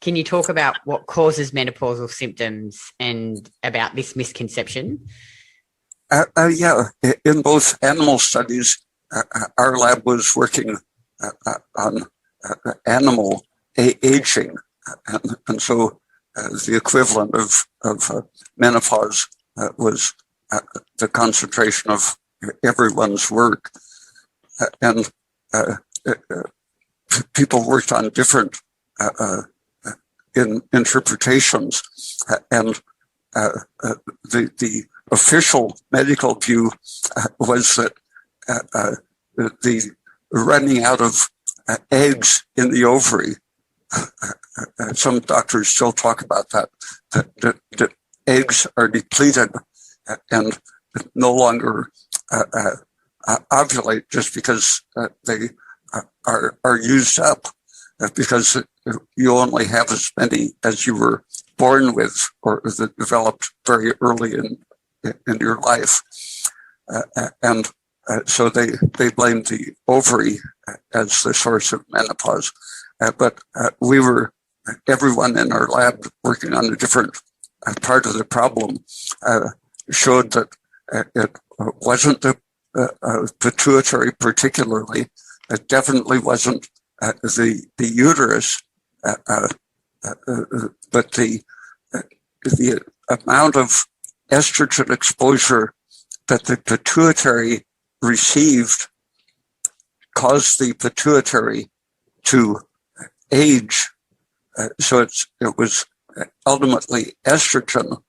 Can you talk about what causes menopausal symptoms and about this misconception? Yeah, in both animal studies, our lab was working on animal aging, and so the equivalent of menopause was the concentration of everyone's work, and people worked on different interpretations, and the official medical view was that the running out of eggs in the ovary, some doctors still talk about that eggs are depleted and no longer ovulate just because they are used up, because you only have as many as you were born with or that developed very early in your life. And so they blamed the ovary as the source of menopause. But everyone in our lab working on a different part of the problem showed that it wasn't the pituitary particularly. It definitely wasn't the uterus. but the amount of estrogen exposure that the pituitary received caused the pituitary to age. So it was ultimately estrogen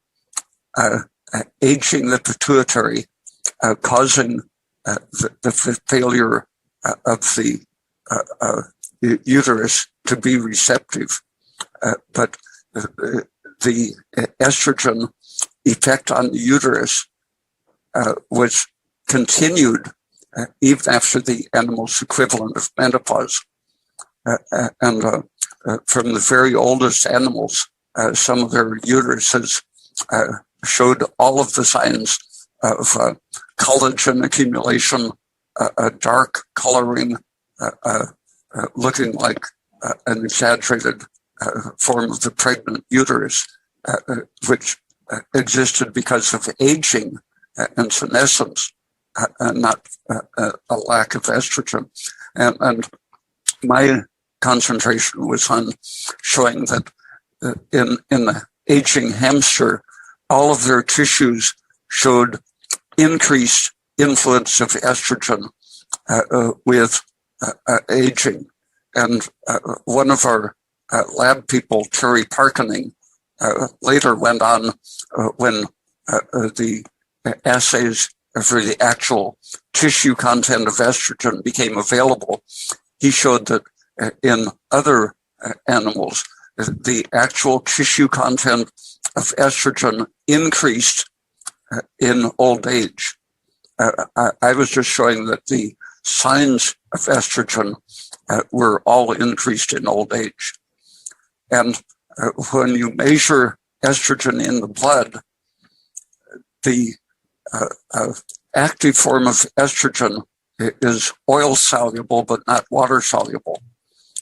aging the pituitary, causing the failure of the uterus to be receptive. But the estrogen effect on the uterus was continued even after the animal's equivalent of menopause. And from the very oldest animals, some of their uteruses showed all of the signs of collagen accumulation, a dark coloring, looking like an exaggerated form of the pregnant uterus, which existed because of aging and senescence, and not a lack of estrogen. And my concentration was on showing that in the aging hamster, all of their tissues showed increased influence of estrogen with aging. And one of our lab people, Terry Parkening, later went on when the assays for the actual tissue content of estrogen became available. He showed that in other animals, the actual tissue content of estrogen increased in old age. I was just showing that the signs of estrogen were all increased in old age. And when you measure estrogen in the blood, the active form of estrogen is oil soluble but not water soluble.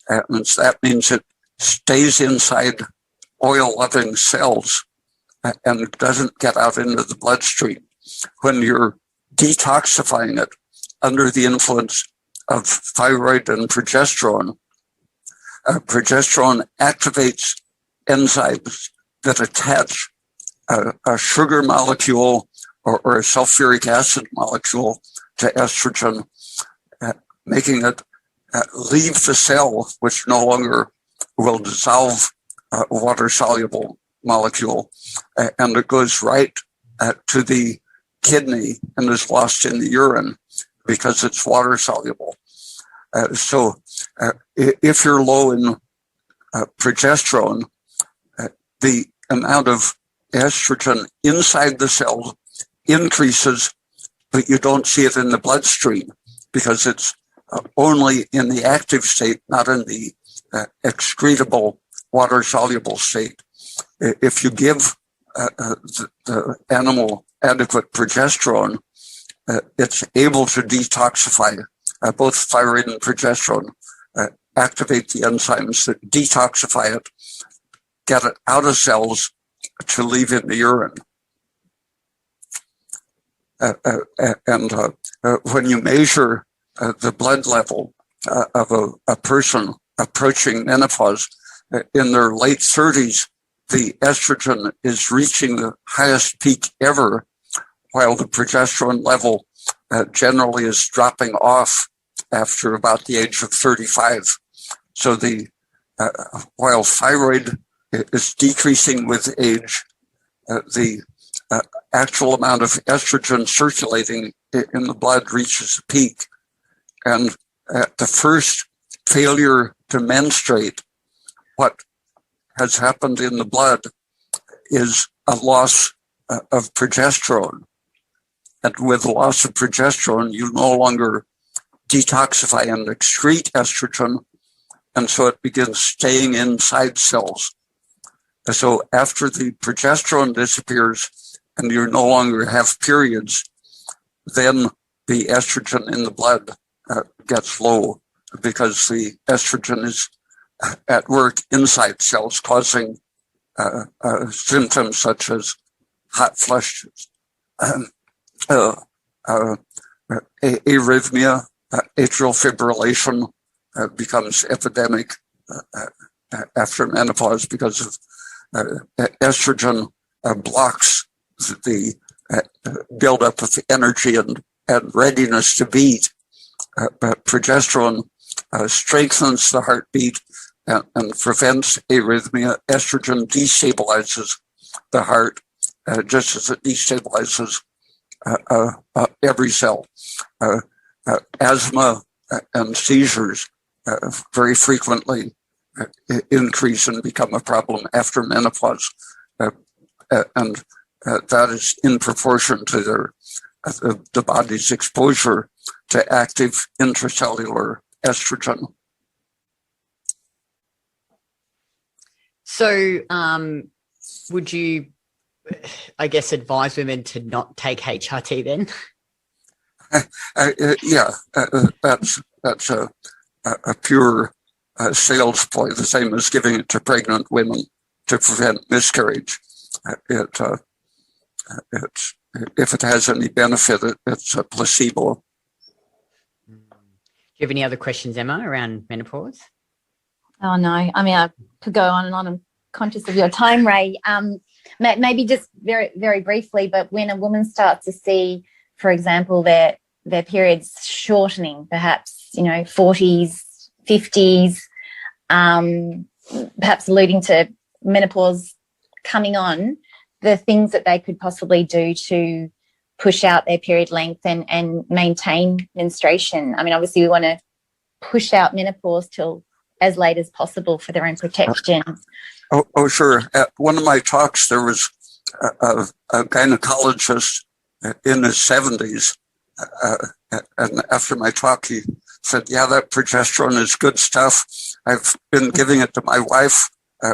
And that means it stays inside oil-loving cells and doesn't get out into the bloodstream. When you're detoxifying it under the influence of thyroid and progesterone, progesterone activates enzymes that attach a sugar molecule or a sulfuric acid molecule to estrogen, making it leave the cell, which no longer will dissolve a water-soluble molecule, and it goes right to the kidney and is lost in the urine because it's water-soluble. So if you're low in progesterone, the amount of estrogen inside the cell increases, but you don't see it in the bloodstream because it's only in the active state, not in the excretable water-soluble state. If you give the animal adequate progesterone, it's able to detoxify. Both thyroid and progesterone activate the enzymes that detoxify it, get it out of cells to leave in the urine. And when you measure the blood level of a person approaching menopause, in their late 30s, the estrogen is reaching the highest peak ever, while the progesterone level generally is dropping off after about the age of 35. So while thyroid is decreasing with age, the actual amount of estrogen circulating in the blood reaches a peak. And the first failure to menstruate, what has happened in the blood is a loss of progesterone. And with loss of progesterone, you no longer detoxify and excrete estrogen, and so it begins staying inside cells. So after the progesterone disappears and you no longer have periods, then the estrogen in the blood gets low because the estrogen is at work inside cells, causing symptoms such as hot flushes, arrhythmia, atrial fibrillation becomes epidemic, after menopause because of estrogen blocks the buildup of energy and readiness to beat. But progesterone strengthens the heartbeat and prevents arrhythmia. Estrogen destabilizes the heart, just as it destabilizes every cell. Asthma and seizures very frequently increase and become a problem after menopause. And that is in proportion to the body's exposure to active intracellular estrogen. So would you, I guess, advise women to not take HRT then? Yeah, that's a pure sales ploy, the same as giving it to pregnant women to prevent miscarriage. If it has any benefit, it's a placebo. Do you have any other questions, Emma, around menopause? Oh, no. I mean, I could go on and on. I'm conscious of your time, Ray. Maybe just very, very briefly, but when a woman starts to see, for example, their periods shortening, perhaps, 40s, 50s, perhaps alluding to menopause coming on, the things that they could possibly do to push out their period length and maintain menstruation. I mean, obviously we want to push out menopause till as late as possible for their own protection. Oh, sure. At one of my talks, there was a gynecologist in his 70s. And after my talk, he said, yeah, that progesterone is good stuff. I've been giving it to my wife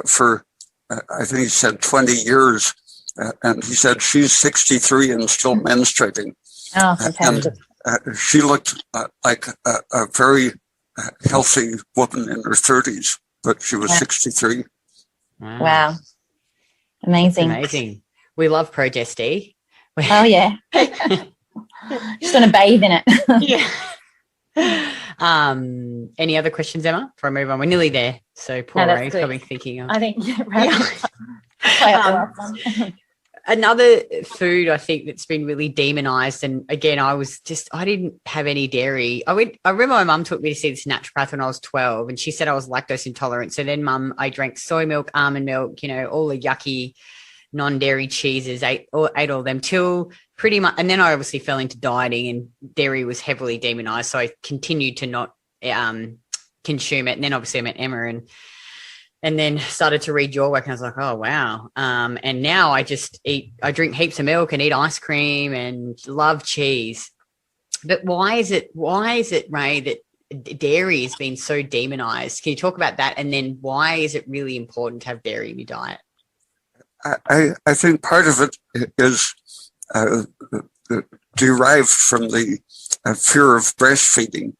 for, I think he said 20 years. And he said, she's 63 and still menstruating. Oh, fantastic. And she looked like a very healthy woman in her 30s, but she was 63. Wow. Amazing. Amazing. We love Progesti. Oh, yeah. Just want to bathe in it. Yeah. Any other questions, Emma, before I move on? We're nearly there. So poor Ray's probably thinking of. I think another food I think that's been really demonized, and again, I didn't have any dairy. I remember my mum took me to see this naturopath when I was 12, and she said I was lactose intolerant. So then I drank soy milk, almond milk, all the yucky non-dairy cheeses, ate all of them till pretty much, and then I obviously fell into dieting, and dairy was heavily demonized. So I continued to not consume it. And then obviously I met Emma and then started to read your work, and I was like, oh, wow. And now I drink heaps of milk and eat ice cream and love cheese. But why is it, Ray, that dairy has been so demonized? Can you talk about that? And then why is it really important to have dairy in your diet? I think part of it is derived from the fear of breastfeeding,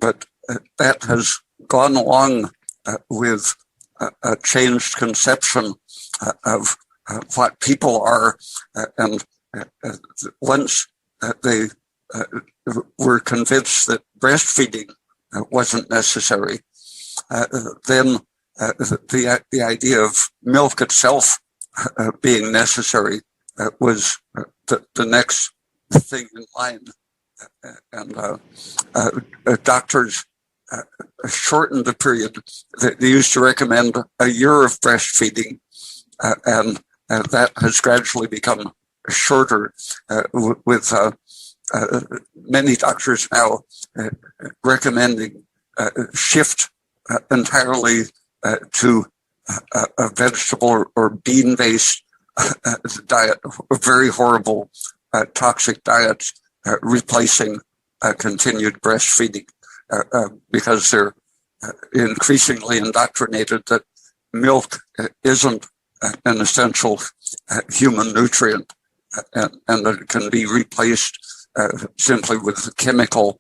but that has gone along with a changed conception of what people are, and once they were convinced that breastfeeding wasn't necessary, then the idea of milk itself being necessary was the next thing in line, and doctors shortened the period. They used to recommend a year of breastfeeding, and that has gradually become shorter, with many doctors now recommending shift entirely to a vegetable or bean-based diet, very horrible toxic diets, replacing continued breastfeeding. Because they're increasingly indoctrinated that milk isn't an essential human nutrient, and that it can be replaced simply with chemical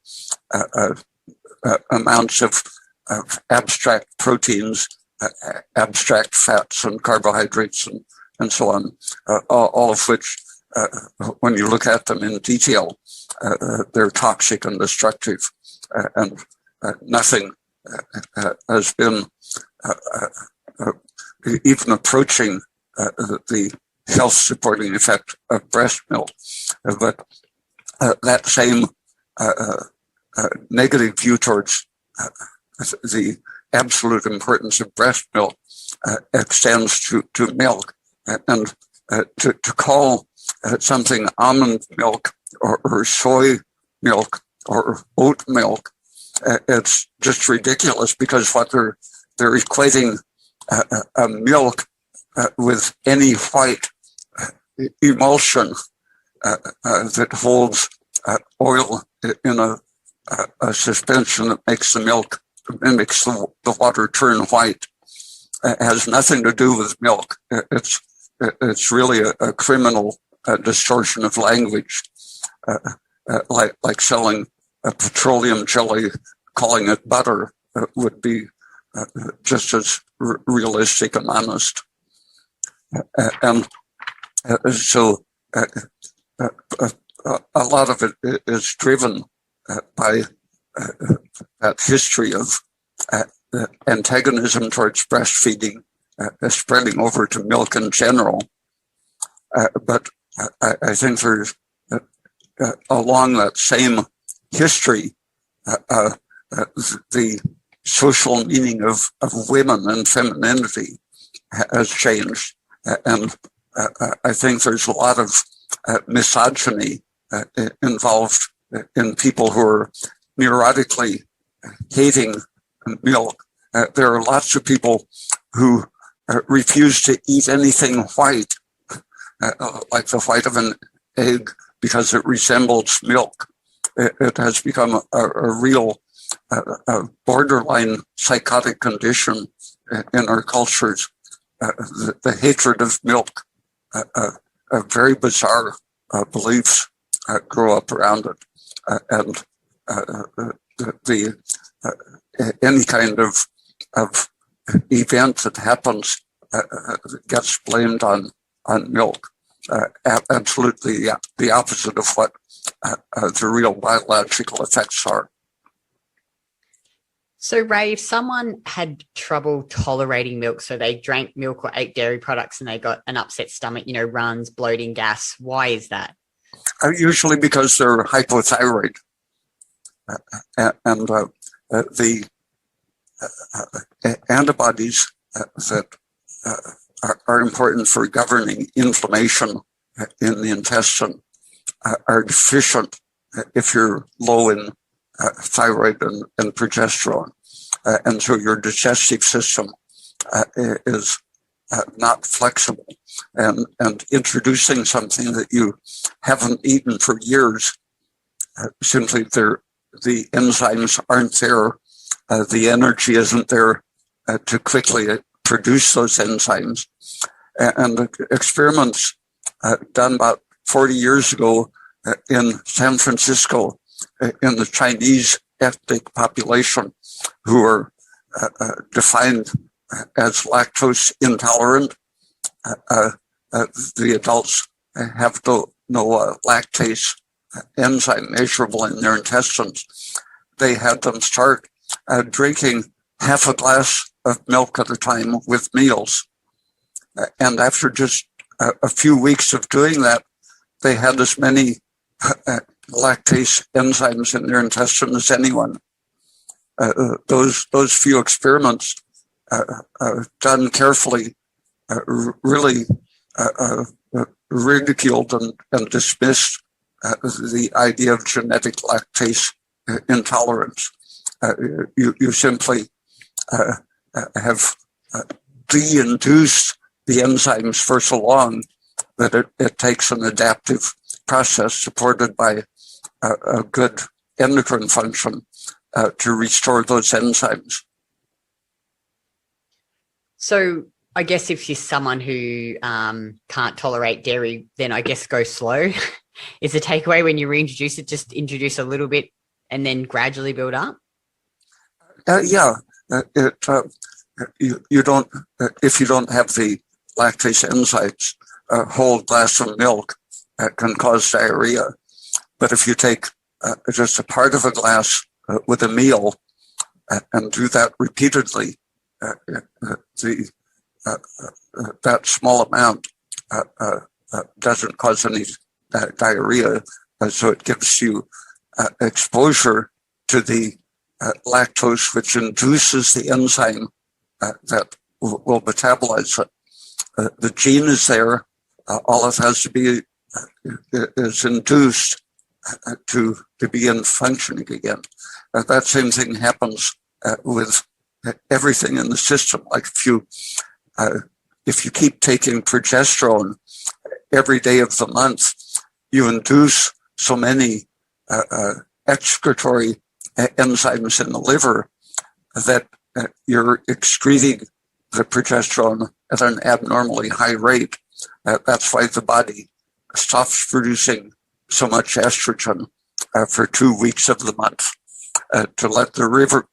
amounts of abstract proteins, abstract fats and carbohydrates and so on, all of which, when you look at them in detail, they're toxic and destructive. And nothing has been even approaching the health-supporting effect of breast milk. But that same negative view towards the absolute importance of breast milk extends to milk. And to call something almond milk or soy milk or oat milk, it's just ridiculous, because what they're equating a milk with any white emulsion that holds oil in a suspension that makes the milk, mimics the water turn white. Has nothing to do with milk. It's really a criminal distortion of language, like selling a petroleum jelly, calling it butter, would be just as realistic and honest. And so a lot of it is driven by that history of antagonism towards breastfeeding, spreading over to milk in general. But I think there's, along that same history, the social meaning of women and femininity has changed. And I think there's a lot of misogyny involved in people who are neurotically hating milk. There are lots of people who refuse to eat anything white, like the white of an egg, because it resembles milk. It has become a real borderline psychotic condition in our cultures. The hatred of milk, very bizarre beliefs grow up around it, and any kind of event that happens gets blamed on milk. Absolutely the opposite of what the real biological effects are. So, Ray, if someone had trouble tolerating milk, so they drank milk or ate dairy products and they got an upset stomach, runs, bloating, gas, why is that? Usually because they're hypothyroid. And the antibodies that are important for governing inflammation in the intestine are deficient if you're low in thyroid and progesterone. And so your digestive system is not flexible. And introducing something that you haven't eaten for years, simply the enzymes aren't there, the energy isn't there to quickly produce those enzymes. And experiments done about 40 years ago in San Francisco in the Chinese ethnic population who are defined as lactose intolerant. The adults have no lactase enzyme measurable in their intestines. They had them start drinking half a glass of milk at a time with meals. And after just a few weeks of doing that, they had as many lactase enzymes in their intestine as anyone. Those few experiments done carefully really ridiculed and dismissed the idea of genetic lactase intolerance. You simply have de-induced the enzymes for so long that it takes an adaptive process supported by a good endocrine function to restore those enzymes. So I guess if you're someone who can't tolerate dairy, then I guess go slow. Is the takeaway when you reintroduce it, just introduce a little bit and then gradually build up? You don't, if you don't have the lactase enzymes, a whole glass of milk can cause diarrhea. But if you take just a part of a glass with a meal, and do that repeatedly, that small amount doesn't cause any diarrhea, so it gives you exposure to the lactose, which induces the enzyme that will metabolize it. The gene is there. All it has to be is induced to begin functioning again. That same thing happens with everything in the system. Like if you keep taking progesterone every day of the month, you induce so many excretory enzymes in the liver that you're excreting the progesterone at an abnormally high rate. That's why the body stops producing so much estrogen for 2 weeks of the month, to let the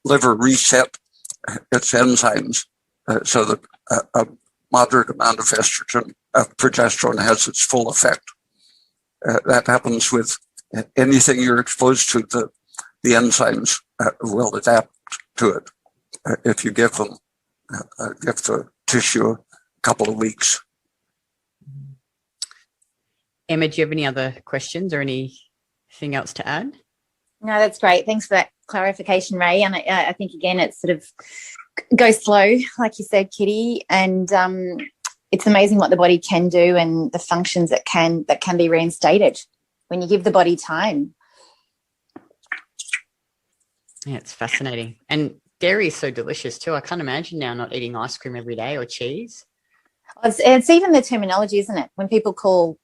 liver reset its enzymes so that a moderate amount of progesterone has its full effect. That happens with anything you're exposed to. The enzymes will adapt to it if you give the tissue a couple of weeks. Emma, do you have any other questions or anything else to add? No, that's great. Thanks for that clarification, Ray. And I think, again, it sort of goes slow, like you said, Kitty, and it's amazing what the body can do and the functions that can be reinstated when you give the body time. Yeah, it's fascinating. And dairy is so delicious too. I can't imagine now not eating ice cream every day or cheese. It's even the terminology, isn't it? When people call,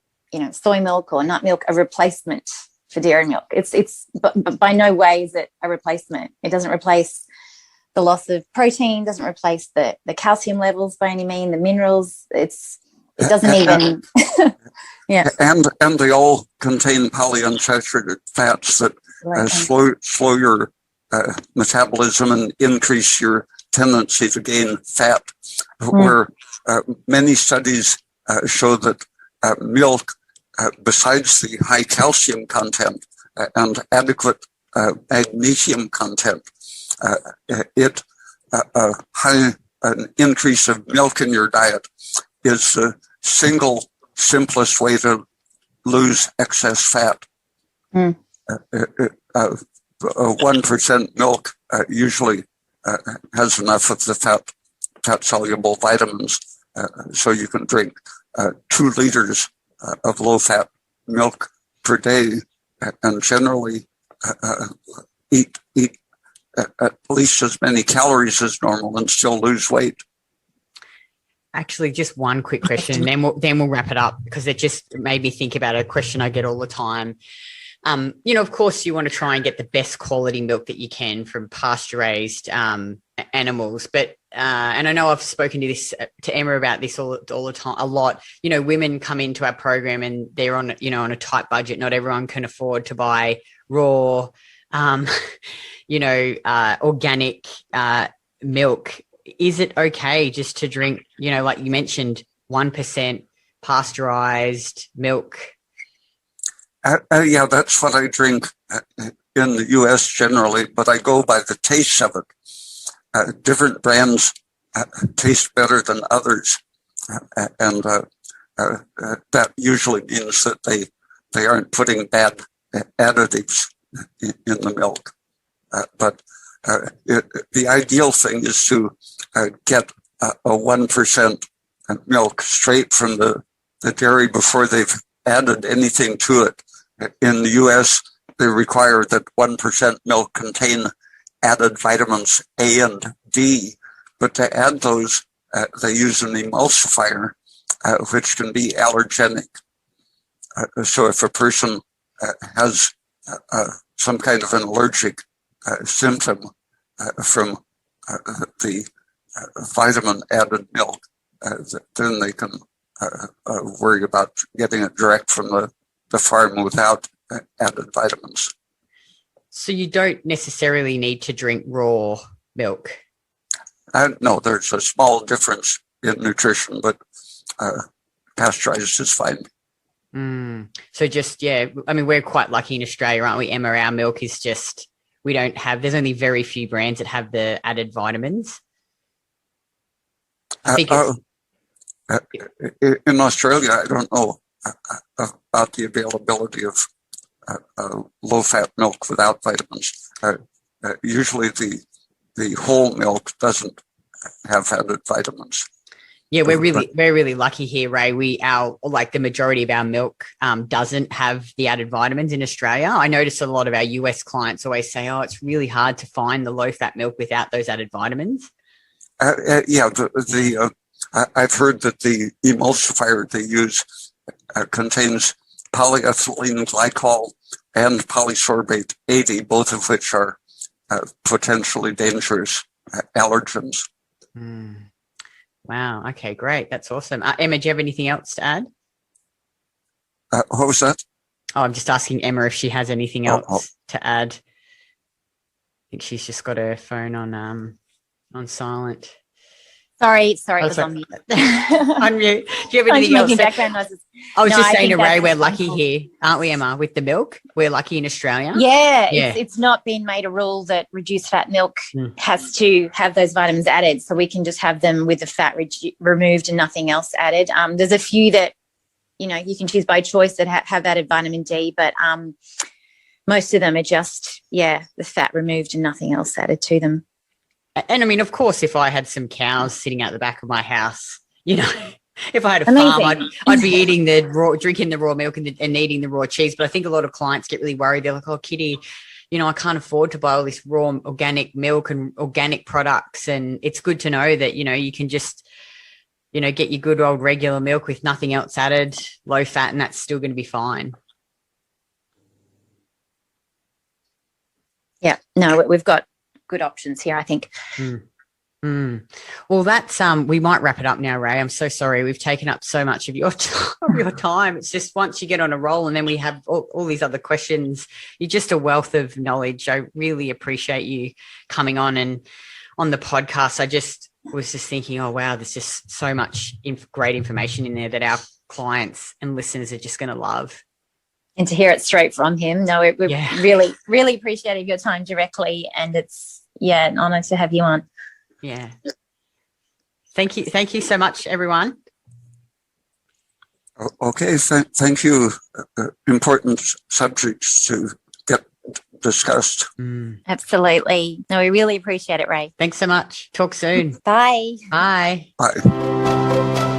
soy milk or nut milk a replacement for dairy milk, it's but by no way is it a replacement. It doesn't replace the loss of protein, doesn't replace the calcium levels by any means, the minerals. It doesn't even. Yeah. And they all contain polyunsaturated fats that slow your metabolism and increase your tendency to gain fat. Where many studies show that milk, besides the high calcium content and adequate magnesium content, an increase of milk in your diet is the single simplest way to lose excess fat. 1% milk usually has enough of the fat-soluble vitamins, so you can drink 2 liters of low-fat milk per day, and generally eat at least as many calories as normal and still lose weight. Actually, just one quick question, then we'll wrap it up, because it just made me think about a question I get all the time. Of course, you want to try and get the best quality milk that you can from pasture-raised animals, but and I know I've spoken to Emma about this all the time, a lot. Women come into our program and they're on a tight budget. Not everyone can afford to buy raw, organic milk. Is it okay just to drink, like you mentioned, 1% pasteurized milk? Yeah, that's what I drink in the U.S. generally, but I go by the taste of it. Different brands taste better than others, and that usually means that they aren't putting bad additives in the milk. But the ideal thing is to get a 1% milk straight from the dairy before they've added anything to it. In the U.S., they require that 1% milk contain added vitamins A and D, but to add those, they use an emulsifier, which can be allergenic. So if a person has some kind of an allergic symptom from the vitamin-added milk, then they can worry about getting it direct from the farm without added vitamins. So you don't necessarily need to drink raw milk? No, there's a small difference in nutrition, but pasteurized is fine. So just, we're quite lucky in Australia, aren't we, Emma? Our milk is just we don't have, there's only very few brands that have the added vitamins. I think in Australia, I don't know about the availability of low-fat milk without vitamins. Usually the whole milk doesn't have added vitamins. Yeah, we're really lucky here, Ray. The majority of our milk doesn't have the added vitamins in Australia. I notice a lot of our US clients always say, "Oh, it's really hard to find the low-fat milk without those added vitamins." I've heard that the emulsifier they use contains polyethylene glycol and polysorbate 80, both of which are potentially dangerous allergens. Mm. Wow. Okay, great. That's awesome. Emma, do you have anything else to add? What was that? Oh, I'm just asking Emma if she has anything else to add. I think she's just got her phone on silent. Sorry, it was on mute. Unmute. Do you have anything else? Background noises. I was just saying to Ray, we're lucky here, aren't we, Emma, with the milk? We're lucky in Australia. Yeah. It's not been made a rule that reduced fat milk has to have those vitamins added, so we can just have them with the fat removed and nothing else added. There's a few that, you can choose by choice that have added vitamin D, but most of them are just, the fat removed and nothing else added to them. And I mean, of course, if I had some cows sitting out the back of my house, if I had a farm, I'd be drinking the raw milk and eating the raw cheese. But I think a lot of clients get really worried. They're like, "Oh, Kitty, I can't afford to buy all this raw organic milk and organic products." And it's good to know that, you can just, get your good old regular milk with nothing else added, low fat, and that's still going to be fine. Yeah, no, we've got good options here, I think. Well, that's we might wrap it up now, Ray. I'm so sorry we've taken up so much of your time. It's just once you get on a roll and then we have all these other questions, you're just a wealth of knowledge. I really appreciate you coming on the podcast. I just was thinking, oh wow, there's just so much great information in there that our clients and listeners are just going to love. And to hear it straight from him. No, we really, really appreciated your time directly. And it's, an honour to have you on. Yeah. Thank you. Thank you so much, everyone. Okay. Thank you. Important subjects to get discussed. Absolutely. No, we really appreciate it, Ray. Thanks so much. Talk soon. Bye. Bye. Bye.